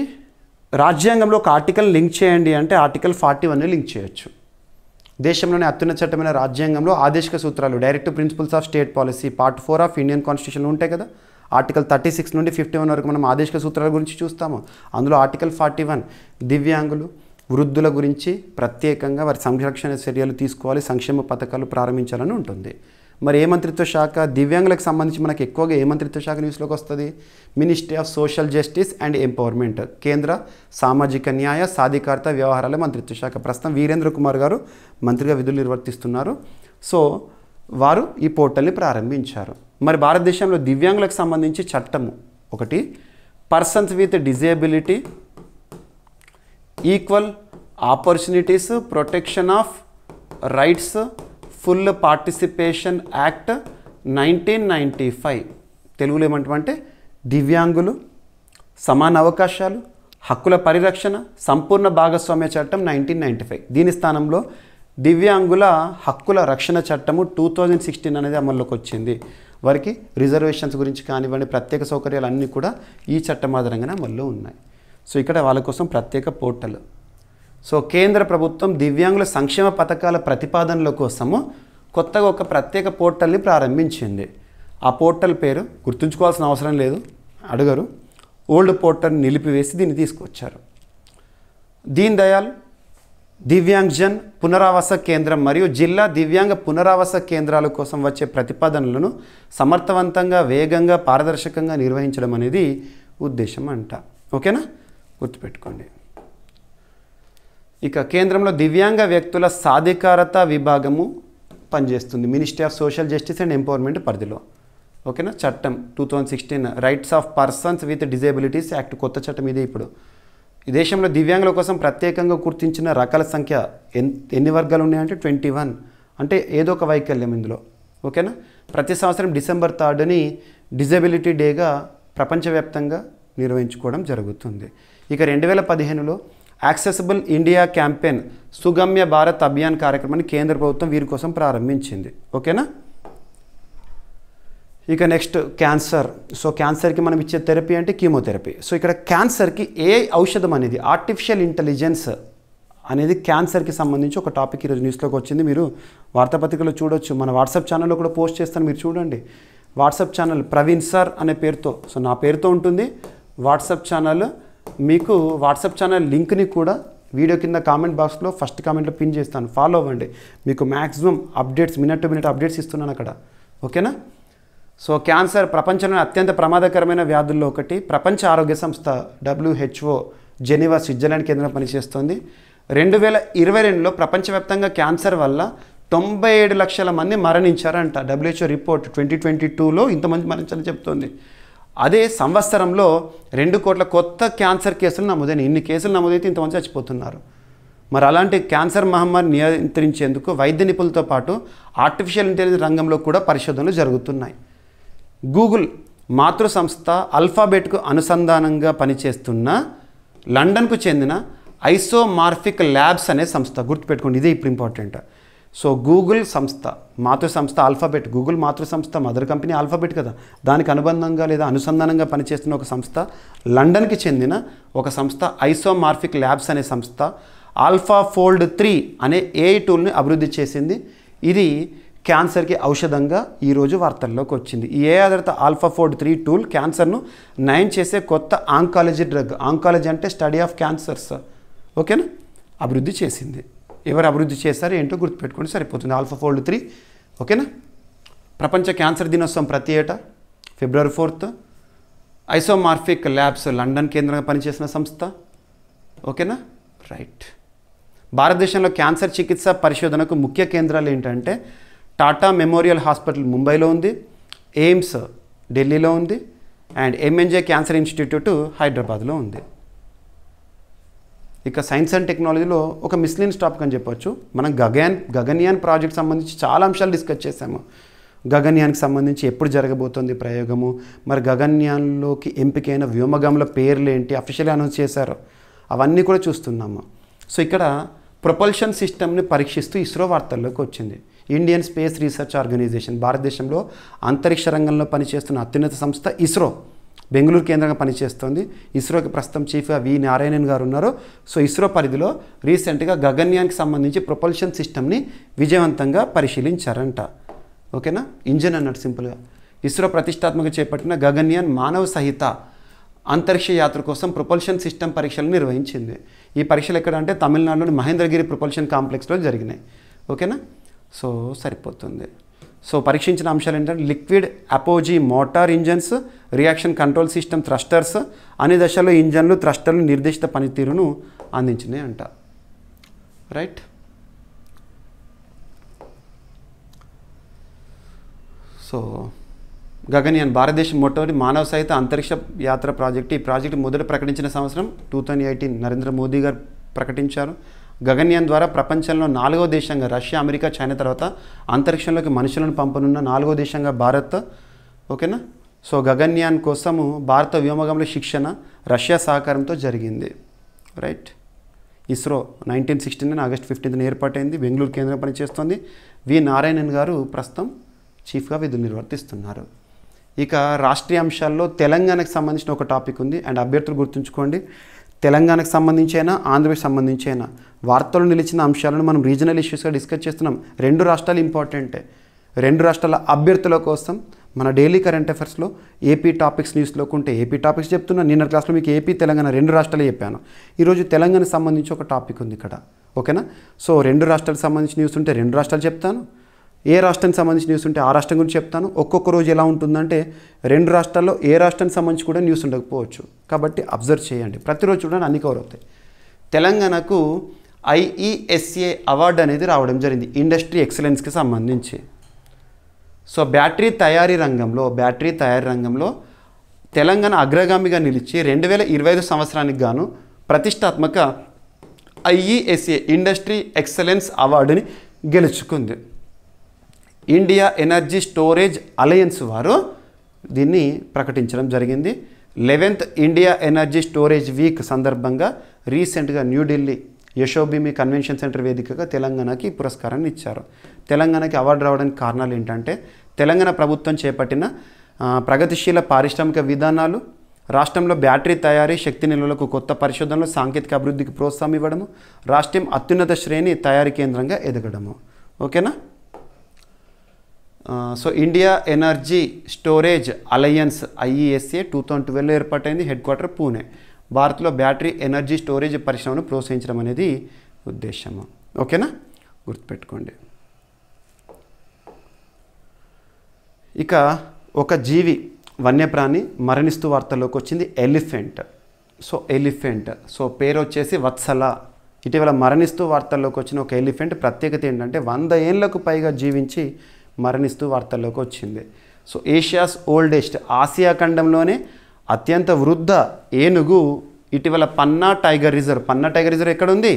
రాజ్యాంగంలో ఒక ఆర్టికల్ లింక్ చేయండి అంటే ఆర్టికల్ 41ని లింక్ చేయొచ్చు. దేశంలోనే అత్యున్నత చట్టమైన రాజ్యాంగంలో ఆదేశిక సూత్రాలు direct principles of state policy part 4 of Indian కాన్స్టిట్యూషన్లో ఉంటాయి కదా. ఆర్టికల్ 36 నుండి 51 వరకు మనం ఆదేశిక సూత్రాల గురించి చూస్తాము. అందులో ఆర్టికల్ 41 దివ్యాంగులు, వృద్ధుల గురించి ప్రత్యేకంగా వారి సంరక్షణ చర్యలు తీసుకోవాలి, సంక్షేమ పథకాలు ప్రారంభించాలని ఉంటుంది. మరి ఏ మంత్రిత్వ శాఖ? దివ్యాంగులకు సంబంధించి మనకు ఎక్కువగా ఏ మంత్రిత్వ శాఖ న్యూస్లోకి వస్తుంది? Ministry of social justice and empowerment, కేంద్ర సామాజిక న్యాయ సాధికారత వ్యవహారాల మంత్రిత్వ శాఖ. ప్రస్తుతం వీరేంద్ర కుమార్ గారు మంత్రిగా విధులు నిర్వర్తిస్తున్నారు. సో వారు ఈ పోర్టల్ని ప్రారంభించారు. మరి భారతదేశంలో దివ్యాంగులకు సంబంధించి చట్టము ఒకటి, persons with disability equal opportunities protection of rights full participation act 1995. తెలుగులో ఏమంటామంటే దివ్యాంగులు సమాన అవకాశాలు హక్కుల పరిరక్షణ సంపూర్ణ భాగస్వామ్య చట్టం 1995. దీని స్థానంలో దివ్యాంగుల హక్కుల రక్షణ చట్టము 2016 అనేది అమల్లోకి వచ్చింది. వారికి రిజర్వేషన్స్ గురించి కానివ్వండి, ప్రత్యేక సౌకర్యాలు అన్నీ కూడా ఈ చట్టం ఆధారంగానే అమల్లో ఉన్నాయి. సో ఇక్కడ వాళ్ళ కోసం ప్రత్యేక పోర్టల్. సో కేంద్ర ప్రభుత్వం దివ్యాంగుల సంక్షేమ పథకాల ప్రతిపాదనల కోసము కొత్తగా ఒక ప్రత్యేక పోర్టల్ని ప్రారంభించింది. ఆ పోర్టల్ పేరు గుర్తుంచుకోవాల్సిన అవసరం లేదు, అడగరు. ఓల్డ్ పోర్టల్ని నిలిపివేసి దీన్ని తీసుకొచ్చారు. దీన్ దయాళ్ దివ్యాంగ్జన్ పునరావాస కేంద్రం మరియు జిల్లా దివ్యాంగ పునరావాస కేంద్రాల కోసం వచ్చే ప్రతిపాదనలను సమర్థవంతంగా, వేగంగా, పారదర్శకంగా నిర్వహించడం అనేది ఉద్దేశం అంట. ఓకేనా, గుర్తుపెట్టుకోండి. ఇక కేంద్రంలో దివ్యాంగ వ్యక్తుల సాధికారత విభాగము పనిచేస్తుంది ministry of social justice and empowerment పరిధిలో. ఓకేనా, చట్టం 2016 rights of persons with disabilities act కొత్త చట్టం ఇదే. ఇప్పుడు ఈ దేశంలో దివ్యాంగుల కోసం ప్రత్యేకంగా గుర్తించిన రకాల సంఖ్య ఎన్ని వర్గాలు ఉన్నాయంటే 21. అంటే ఏదో ఒక వైకల్యం ఇందులో. ఓకేనా, ప్రతి సంవత్సరం డిసెంబర్ 3ని డిజబిలిటీ డేగా ప్రపంచవ్యాప్తంగా నిర్వహించుకోవడం జరుగుతుంది. ఇక 2015లో accessible India campaign Sugamya Bharat Abhiyan కార్యక్రమాన్ని కేంద్ర ప్రభుత్వం వీరి కోసం ప్రారంభించింది. ఓకేనా, ఇక నెక్స్ట్ క్యాన్సర్. సో క్యాన్సర్కి మనం ఇచ్చే థెరపీ అంటే కీమోథెరపీ. సో ఇక్కడ క్యాన్సర్కి ఏ ఔషధం అనేది ఆర్టిఫిషియల్ ఇంటెలిజెన్స్ అనేది క్యాన్సర్కి సంబంధించి ఒక టాపిక్ ఈరోజు న్యూస్లోకి వచ్చింది. మీరు వార్తాపత్రికలో చూడొచ్చు, మన వాట్సాప్ ఛానల్లో కూడా పోస్ట్ చేస్తాను, మీరు చూడండి. వాట్సాప్ ఛానల్ ప్రవీణ్ సార్ అనే పేరుతో, సో నా పేరుతో ఉంటుంది వాట్సాప్ ఛానల్. మీకు వాట్సాప్ ఛానల్ లింక్ని కూడా వీడియో కింద కామెంట్ బాక్స్లో ఫస్ట్ కామెంట్లో పిన్ చేస్తాను, ఫాలో అవ్వండి. మీకు maximum updates, minute to minute updates ఇస్తున్నాను అక్కడ. ఓకేనా, సో క్యాన్సర్ ప్రపంచంలోని అత్యంత ప్రమాదకరమైన వ్యాధుల్లో ఒకటి. ప్రపంచ ఆరోగ్య సంస్థ WHO జెనీవా స్విట్జర్లాండ్ కేంద్రం పనిచేస్తుంది. 2022లో ప్రపంచవ్యాప్తంగా క్యాన్సర్ వల్ల 97 లక్షల మంది మరణించారంట. WHO రిపోర్ట్ 2022లో ఇంతమంది మరణించాలని చెప్తోంది. అదే సంవత్సరంలో 2 కోట్ల కొత్త క్యాన్సర్ కేసులు నమోదైన. ఇన్ని కేసులు నమోదైతే ఇంతమంది చచ్చిపోతున్నారు. మరి అలాంటి క్యాన్సర్ మహమ్మారి నియంత్రించేందుకు వైద్య నిపుణులతో పాటు ఆర్టిఫిషియల్ ఇంటెలిజెన్స్ రంగంలో కూడా పరిశోధనలు జరుగుతున్నాయి. గూగుల్ మాతృ సంస్థ అల్ఫాబెట్కు అనుసంధానంగా పనిచేస్తున్న లండన్కు చెందిన ఐసోమార్ఫిక్ ల్యాబ్స్ అనే సంస్థ, గుర్తుపెట్టుకోండి, ఇదే ఇప్పుడు ఇంపార్టెంట్. సో గూగుల్ సంస్థ మాతృ సంస్థ ఆల్ఫాబెట్, గూగుల్ మాతృ సంస్థ మదర్ కంపెనీ ఆల్ఫాబెట్ కదా, దానికి అనుబంధంగా లేదా అనుసంధానంగా పనిచేస్తున్న ఒక సంస్థ, లండన్కి చెందిన ఒక సంస్థ ఐసోమార్ఫిక్ ల్యాబ్స్ అనే సంస్థ AlphaFold 3 అనే AI టూల్ని అభివృద్ధి చేసింది. ఇది క్యాన్సర్కి ఔషధంగా ఈరోజు వార్తల్లోకి వచ్చింది. ఈ AI ఆధారిత AlphaFold 3 టూల్ క్యాన్సర్ను నయం చేసే కొత్త ఆంకాలజీ డ్రగ్, ఆంకాలజీ అంటే స్టడీ ఆఫ్ క్యాన్సర్స్, ఓకేనా, అభివృద్ధి చేసింది. ఎవరు అభివృద్ధి చేశారు ఏంటో గుర్తుపెట్టుకోండి సరిపోతుంది. AlphaFold 3. ఓకేనా, ప్రపంచ క్యాన్సర్ దినోత్సవం ప్రతి ఏటా February 4th. Isomorphic labs London కేంద్రంగా పనిచేసిన సంస్థ. ఓకేనా, రైట్. భారతదేశంలో క్యాన్సర్ చికిత్స పరిశోధనకు ముఖ్య కేంద్రాలు ఏంటంటే టాటా మెమోరియల్ హాస్పిటల్ ముంబైలో ఉంది, ఎయిమ్స్ ఢిల్లీలో ఉంది, అండ్ MNJ క్యాన్సర్ ఇన్స్టిట్యూట్ హైదరాబాద్లో ఉంది. ఇక సైన్స్ అండ్ టెక్నాలజీలో ఒక మిస్లీనియస్ టాపిక్ అని చెప్పొచ్చు. మనం గగన్యాన్ ప్రాజెక్ట్ సంబంధించి చాలా అంశాలు డిస్కస్ చేసాము. గగన్యాన్కి సంబంధించి ఎప్పుడు జరగబోతోంది ప్రయోగము, మరి గగన్యాన్లోకి ఎంపికైన వ్యోమగాముల పేర్లు ఏంటి, అఫీషియల్గా అనౌన్స్ చేశారు, అవన్నీ కూడా చూస్తున్నాము. సో ఇక్కడ ప్రొపల్షన్ సిస్టమ్ని పరీక్షిస్తూ ఇస్రో వార్తల్లోకి వచ్చింది. ఇండియన్ స్పేస్ రీసెర్చ్ ఆర్గనైజేషన్, భారతదేశంలో అంతరిక్ష రంగంలో పనిచేస్తున్న అత్యున్నత సంస్థ ఇస్రో, బెంగళూరు కేంద్రంగా పనిచేస్తుంది. ఇస్రోకి ప్రస్తుతం చీఫ్గా వి నారాయణన్ గారు ఉన్నారు. సో ఇస్రో పరిధిలో రీసెంట్గా గగన్యాన్కి సంబంధించి ప్రొపల్షన్ సిస్టమ్ని విజయవంతంగా పరిశీలించారంట. ఓకేనా, ఇంజన్ అన్నట్టు సింపుల్గా. ఇస్రో ప్రతిష్టాత్మక చేపట్టిన గగన్యాన్ మానవ సహిత అంతరిక్ష యాత్ర కోసం ప్రొపల్షన్ సిస్టమ్ పరీక్షలు నిర్వహించింది. ఈ పరీక్షలు ఎక్కడ అంటే తమిళనాడులోని మహేంద్రగిరి ప్రొపల్షన్ కాంప్లెక్స్లో జరిగినాయి. ఓకేనా, సో సరిపోతుంది. సో పరీక్షించిన అంశాలు ఏంటంటే liquid apogee motor engines, reaction control system thrusters, అన్ని దశల్లో ఇంజన్లు థ్రస్టర్లు నిర్దిష్ట పనితీరును అందించినాయి అంట. రైట్. సో గగన్యాన్ భారతదేశం మొట్టమొదటి మానవ సహిత అంతరిక్ష యాత్ర ప్రాజెక్ట్. ఈ ప్రాజెక్టు మొదట ప్రకటించిన సంవత్సరం 2018 నరేంద్ర మోదీ గారు ప్రకటించారు. గగన్యాన్ ద్వారా ప్రపంచంలో 4వ దేశంగా రష్యా, అమెరికా, చైనా తర్వాత అంతరిక్షంలోకి మనుషులను పంపనున్న 4వ దేశంగా భారత్. ఓకేనా. సో గగన్యాన్ కోసము భారత వ్యోమగాముల శిక్షణ రష్యా సహకారంతో జరిగింది. రైట్. ఇస్రో 1969 ఆగస్ట్ 15న ఏర్పాటైంది. బెంగళూరు కేంద్రం పనిచేస్తుంది. వి నారాయణన్ గారు ప్రస్తుతం చీఫ్గా విధులు నిర్వర్తిస్తున్నారు. ఇక రాష్ట్రీయ అంశాల్లో తెలంగాణకు సంబంధించిన ఒక టాపిక్ ఉంది. అండ్ అభ్యర్థులు గుర్తుంచుకోండి, తెలంగాణకు సంబంధించైనా ఆంధ్రప్రదేశ్ సంబంధించైనా వార్తలు నిలిచిన అంశాలను మనం రీజనల్ ఇష్యూస్గా డిస్కస్ చేస్తున్నాం. 2 రాష్ట్రాలు ఇంపార్టెంటే. 2 రాష్ట్రాల అభ్యర్థుల కోసం మన డైలీ కరెంట్ అఫైర్స్లో ఏపీ టాపిక్స్ న్యూస్లోకి ఉంటే ఏపీ టాపిక్స్ చెప్తున్నా. నిన్న క్లాస్లో మీకు ఏపీ తెలంగాణ 2 రాష్ట్రాలే చెప్పాను. ఈరోజు తెలంగాణకు సంబంధించి ఒక టాపిక్ ఉంది ఇక్కడ. ఓకేనా. సో 2 రాష్ట్రాలకు సంబంధించిన న్యూస్ ఉంటే 2 రాష్ట్రాలు చెప్తాను. ఏ రాష్ట్రానికి సంబంధించిన న్యూస్ ఉంటే ఆ రాష్ట్రం గురించి చెప్తాను. ఒక్కొక్క రోజు ఎలా ఉంటుందంటే 2 రాష్ట్రాల్లో ఏ రాష్ట్రానికి సంబంధించి కూడా న్యూస్ ఉండకపోవచ్చు. కాబట్టి అబ్జర్వ్ చేయండి. ప్రతిరోజు చూడండి, అన్ని కవర్ అవుతాయి. తెలంగాణకు IESA అవార్డు అనేది రావడం జరిగింది ఇండస్ట్రీ ఎక్సలెన్స్కి సంబంధించి. సో బ్యాటరీ తయారీ రంగంలో తెలంగాణ అగ్రగామిగా నిలిచి 2025 సంవత్సరానికి గాను ప్రతిష్టాత్మక IESA ఇండస్ట్రీ ఎక్సలెన్స్ అవార్డుని గెలుచుకుంది. ఇండియా ఎనర్జీ స్టోరేజ్ అలయన్స్ వారు దీన్ని ప్రకటించడం జరిగింది. 11th India energy storage week సందర్భంగా రీసెంట్గా న్యూఢిల్లీ యశోభూమి కన్వెన్షన్ సెంటర్ వేదికగా తెలంగాణకి పురస్కారాన్ని ఇచ్చారు. తెలంగాణకి అవార్డు రావడానికి కారణాలు ఏంటంటే తెలంగాణ ప్రభుత్వం చేపట్టిన ప్రగతిశీల పారిశ్రామిక విధానాలు, రాష్ట్రంలో బ్యాటరీ తయారీ, శక్తి నిల్వలకు కొత్త పరిశోధనలు, సాంకేతిక అభివృద్ధికి ప్రోత్సాహం ఇవ్వడము, రాష్ట్రం అత్యున్నత శ్రేణి తయారీ కేంద్రంగా ఎదగడము. ఓకేనా. So India energy storage alliance IESA 2012లో ఏర్పాటైంది. Head quarter Pune. భారత్లో బ్యాటరీ ఎనర్జీ స్టోరేజ్ పరిశ్రమను ప్రోత్సహించడం అనేది ఉద్దేశము. ఓకేనా, గుర్తుపెట్టుకోండి. ఇక ఒక జీవి వన్యప్రాణి మరణిస్తూ వార్తల్లోకి వచ్చింది ఎలిఫెంట్. సో పేరు వచ్చేసి వత్సల. ఇటీవల మరణిస్తూ వార్తల్లోకి వచ్చిన ఒక ఎలిఫెంట్ ప్రత్యేకత ఏంటంటే 100 ఏళ్లకు పైగా జీవించి మరణిస్తూ వార్తల్లోకి వచ్చింది. సో ఏషియాస్ ఓల్డెస్ట్, ఆసియా ఖండంలోనే అత్యంత వృద్ధ ఏనుగు ఇటీవల పన్నా టైగర్ రిజర్వ్ ఎక్కడ ఉంది?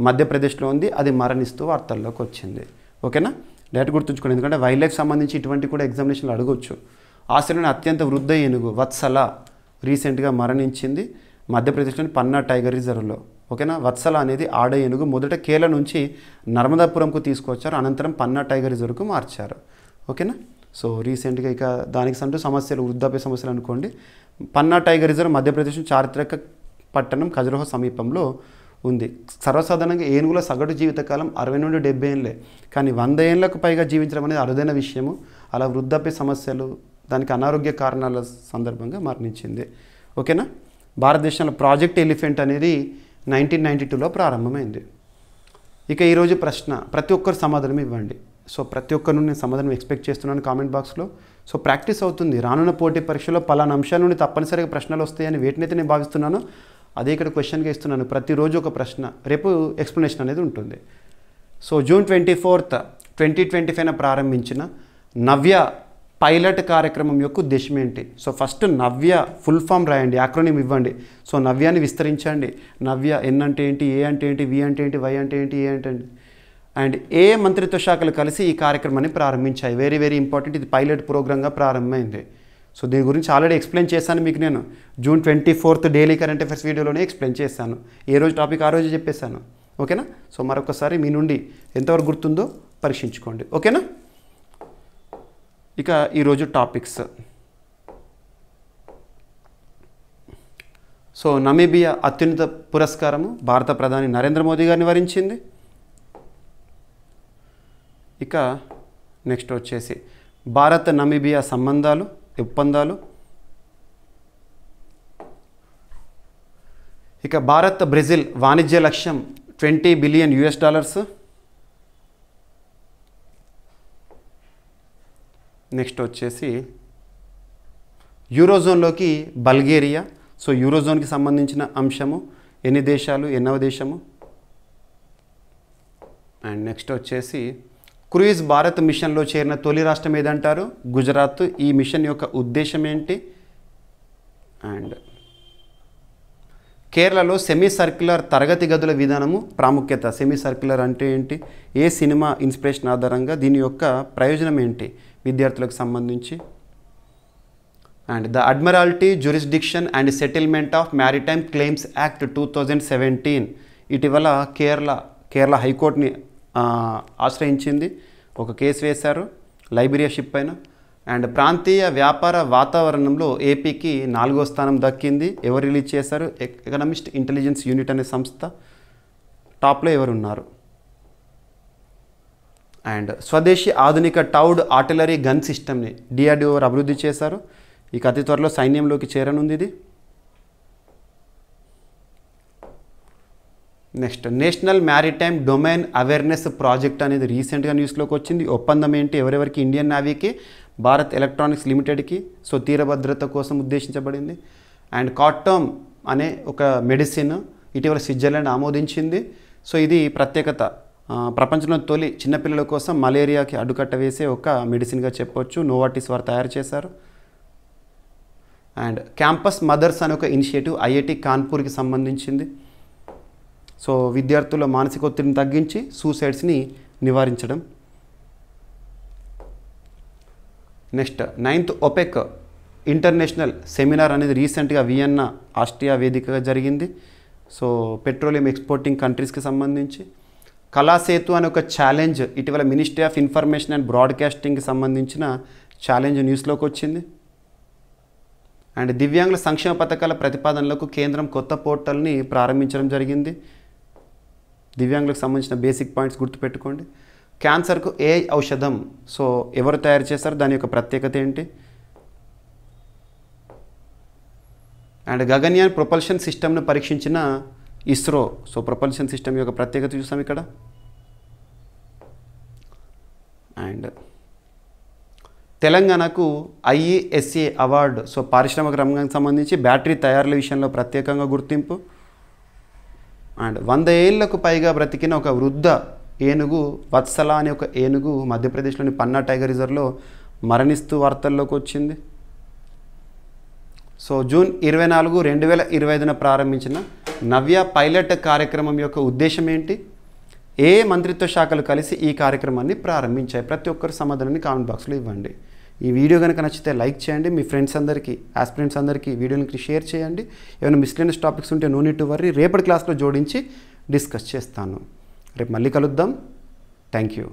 మధ్యప్రదేశ్లో ఉంది. అది మరణిస్తూ వార్తల్లోకి వచ్చింది. ఓకేనా, డైరెక్ట్ గుర్తుంచుకోండి, ఎందుకంటే వైల్డ్ లైఫ్ సంబంధించి ఇటువంటి కూడా ఎగ్జామినేషన్లో అడగవచ్చు. ఆసియాలోని అత్యంత వృద్ధ ఏనుగు వత్సల రీసెంట్గా మరణించింది మధ్యప్రదేశ్లోని పన్నా టైగర్ రిజర్వ్లో. ఓకేనా, వత్సల అనేది ఆడ ఏనుగు. మొదట కేరళ నుంచి నర్మదాపురంకు తీసుకొచ్చారు, అనంతరం పన్నా టైగర్ రిజర్వ్కు మార్చారు. ఓకేనా, సో రీసెంట్గా ఇక దానికి సంటూ సమస్యలు, వృద్ధాప్య సమస్యలు అనుకోండి. పన్నా టైగర్ రిజర్వ్ మధ్యప్రదేశ్ చారిత్రక పట్టణం ఖజురహో సమీపంలో ఉంది. సర్వసాధారణంగా ఏనుగుల సగటు జీవితకాలం 60 నుండి 70 ఏళ్ళే, కానీ 100 ఏళ్లకు పైగా జీవించడం అనేది అరుదైన విషయము. అలా వృద్ధాప్య సమస్యలు, దానికి అనారోగ్య కారణాల సందర్భంగా మరణించింది. ఓకేనా, భారతదేశంలో ప్రాజెక్ట్ ఎలిఫెంట్ అనేది 1992లో ప్రారంభమైంది. ఇక ఈరోజు ప్రశ్న, ప్రతి ఒక్కరు సమాధానం ఇవ్వండి. సో ప్రతి ఒక్కరి నుండి నేను సమాధానం ఎక్స్పెక్ట్ చేస్తున్నాను కామెంట్ బాక్స్లో. సో ప్రాక్టీస్ అవుతుంది. రానున్న పోటీ పరీక్షలో పలానా అంశాల నుండి తప్పనిసరిగా ప్రశ్నలు వస్తాయని వేటినైతే నేను భావిస్తున్నానో అదే ఇక్కడ క్వశ్చన్గా ఇస్తున్నాను. ప్రతిరోజు ఒక ప్రశ్న, రేపు ఎక్స్ప్లెనేషన్ అనేది ఉంటుంది. సో జూన్ 24, 2025 ప్రారంభించిన నవ్య పైలట్ కార్యక్రమం యొక్క ఉద్దేశం ఏంటి? సో ఫస్ట్ నవ్య ఫుల్ ఫామ్ రాయండి, యాక్రోనిమ్ ఇవ్వండి. సో నవ్యాన్ని విస్తరించండి. నవ్య ఎన్ అంటే ఏంటి, ఏ అంటే ఏంటి, వి అంటే ఏంటి, వై అంటే ఏంటి, ఏ అంటే ఏంటి. అండ్ ఏ మంత్రిత్వ శాఖలు కలిసి ఈ కార్యక్రమాన్ని ప్రారంభించాయి? Very very important. ఇది పైలట్ ప్రోగ్రామ్గా ప్రారంభమైంది. సో దీని గురించి ఆల్రెడీ ఎక్స్ప్లెయిన్ చేశాను మీకు. నేను జూన్ 24 డైలీ కరెంట్ అఫైర్స్ వీడియోలోనే ఎక్స్ప్లెయిన్ చేశాను. ఏ రోజు టాపిక్ ఆ రోజు చెప్పేశాను. ఓకేనా, సో మరొకసారి మీ నుండి ఎంతవరకు గుర్తుందో పరీక్షించుకోండి. ఓకేనా, ఇక ఈరోజు టాపిక్స్. సో నమీబియా అత్యున్నత పురస్కారము భారత ప్రధాని నరేంద్ర మోదీ గారిని వరించింది. ఇక నెక్స్ట్ వచ్చేసి భారత్ నమీబియా సంబంధాలు, ఒప్పందాలు. ఇక భారత్ బ్రెజిల్ వాణిజ్య లక్ష్యం $20 బిలియన్. నెక్స్ట్ వచ్చేసి యూరోజోన్లోకి బల్గేరియా. సో యూరోజోన్కి సంబంధించిన అంశము, ఎన్ని దేశాలు, ఎన్నవ దేశము. అండ్ నెక్స్ట్ వచ్చేసి క్రూయిజ్ భారత్ మిషన్లో చేరిన తొలి రాష్ట్రం ఏదంటారు? గుజరాత్. ఈ మిషన్ యొక్క ఉద్దేశం ఏంటి? అండ్ కేరళలో సెమీ సర్క్యులర్ తరగతి గదుల విధానము ప్రాముఖ్యత. సెమీ సర్క్యులర్ అంటే ఏంటి? ఏ సినిమా ఇన్స్పిరేషన్ ఆధారంగా? దీని యొక్క ప్రయోజనం ఏంటి విద్యార్థులకు సంబంధించి? And the admiralty jurisdiction and settlement of maritime claims act 2017 ఇటీవల కేరళ హైకోర్టుని ఆశ్రయించింది. ఒక కేసు వేశారు లైబీరియా షిప్ పైన. అండ్ ప్రాంతీయ వ్యాపార వాతావరణంలో ఏపీకి 4వ స్థానం దక్కింది. ఎవరు రిలీజ్ చేశారు? ఎకనామిస్ట్ ఇంటెలిజెన్స్ యూనిట్ అనే సంస్థ. టాప్లో ఎవరున్నారు? అండ్ స్వదేశీ ఆధునిక టౌడ్ ఆర్టిలరీ గన్ సిస్టమ్ని డిఆర్డిఓ అభివృద్ధి చేశారు. ఇక అతి త్వరలో సైన్యంలోకి చేరనుంది ఇది. Next national maritime domain awareness project అనేది రీసెంట్గా న్యూస్లోకి వచ్చింది. ఒప్పందం ఏంటి? ఎవరెవరికి? ఇండియన్ నేవీకి, భారత్ ఎలక్ట్రానిక్స్ లిమిటెడ్కి. సో తీర భద్రత కోసం ఉద్దేశించబడింది. అండ్ కాటోమ్ అనే ఒక మెడిసిన్ ఇటీవల స్విట్జర్లాండ్ ఆమోదించింది. సో ఇది ప్రత్యేకత. ప్రపంచంలో తొలి చిన్నపిల్లల కోసం మలేరియాకి అడ్డుకట్ట వేసే ఒక మెడిసిన్గా చెప్పొచ్చు. నోవార్టిస్ వారు తయారు చేశారు. అండ్ క్యాంపస్ మదర్స్ అనే ఒక ఇనిషియేటివ్ ఐఐటి కాన్పూర్కి సంబంధించింది. సో విద్యార్థుల మానసిక ఒత్తిడిని తగ్గించి సూసైడ్స్ని నివారించడం. Next 9th OPEC international seminar అనేది రీసెంట్గా వియన్నా ఆస్ట్రియా వేదికగా జరిగింది. సో పెట్రోలియం ఎక్స్పోర్టింగ్ కంట్రీస్కి సంబంధించి. కళాసేతు అనే ఒక ఛాలెంజ్ ఇటీవల మినిస్ట్రీ ఆఫ్ ఇన్ఫర్మేషన్ అండ్ బ్రాడ్కాస్టింగ్కి సంబంధించిన ఛాలెంజ్ న్యూస్లోకి వచ్చింది. అండ్ దివ్యాంగుల సంక్షేమ పథకాల ప్రతిపాదనలకు కేంద్రం కొత్త పోర్టల్ని ప్రారంభించడం జరిగింది. దివ్యాంగులకు సంబంధించిన బేసిక్ పాయింట్స్ గుర్తుపెట్టుకోండి. క్యాన్సర్కు ఏ ఔషధం? సో ఎవరు తయారు చేస్తారు? దాని యొక్క ప్రత్యేకత ఏంటి? అండ్ గగన్యాన్ ప్రొపల్షన్ సిస్టమ్ను పరీక్షించిన ఇస్రో. సో ప్రొపల్షన్ సిస్టమ్ యొక్క ప్రత్యేకత చూసాం ఇక్కడ. అండ్ తెలంగాణకు IESA అవార్డు. సో పారిశ్రామిక రంగానికి సంబంధించి బ్యాటరీ తయారీల విషయంలో ప్రత్యేకంగా గుర్తింపు. అండ్ 100 ఏళ్లకు పైగా బ్రతికిన ఒక వృద్ధ ఏనుగు వత్సల అనే ఒక ఏనుగు మధ్యప్రదేశ్లోని పన్నా టైగర్ రిజర్వ్లో మరణిస్తూ వార్తల్లోకి వచ్చింది. సో జూన్ 24, 2025 ప్రారంభించిన నవ్య పైలట్ కార్యక్రమం యొక్క ఉద్దేశం ఏంటి? ఏ మంత్రిత్వ శాఖలు కలిసి ఈ కార్యక్రమాన్ని ప్రారంభించాయి? ప్రతి ఒక్కరు సమాధానాన్ని కామెంట్ బాక్స్లో ఇవ్వండి. ఈ వీడియో కనుక నచ్చితే లైక్ చేయండి. మీ ఫ్రెండ్స్ అందరికీ, ఆస్పిరెంట్స్ అందరికీ వీడియోని షేర్ చేయండి. ఏమైనా మిస్లేనియస్ టాపిక్స్ ఉంటే నో నీడ్ టు వర్రీ, రేపటి క్లాస్లో జోడించి డిస్కస్ చేస్తాను. రేపు మళ్ళీ కలుద్దాం. Thank you.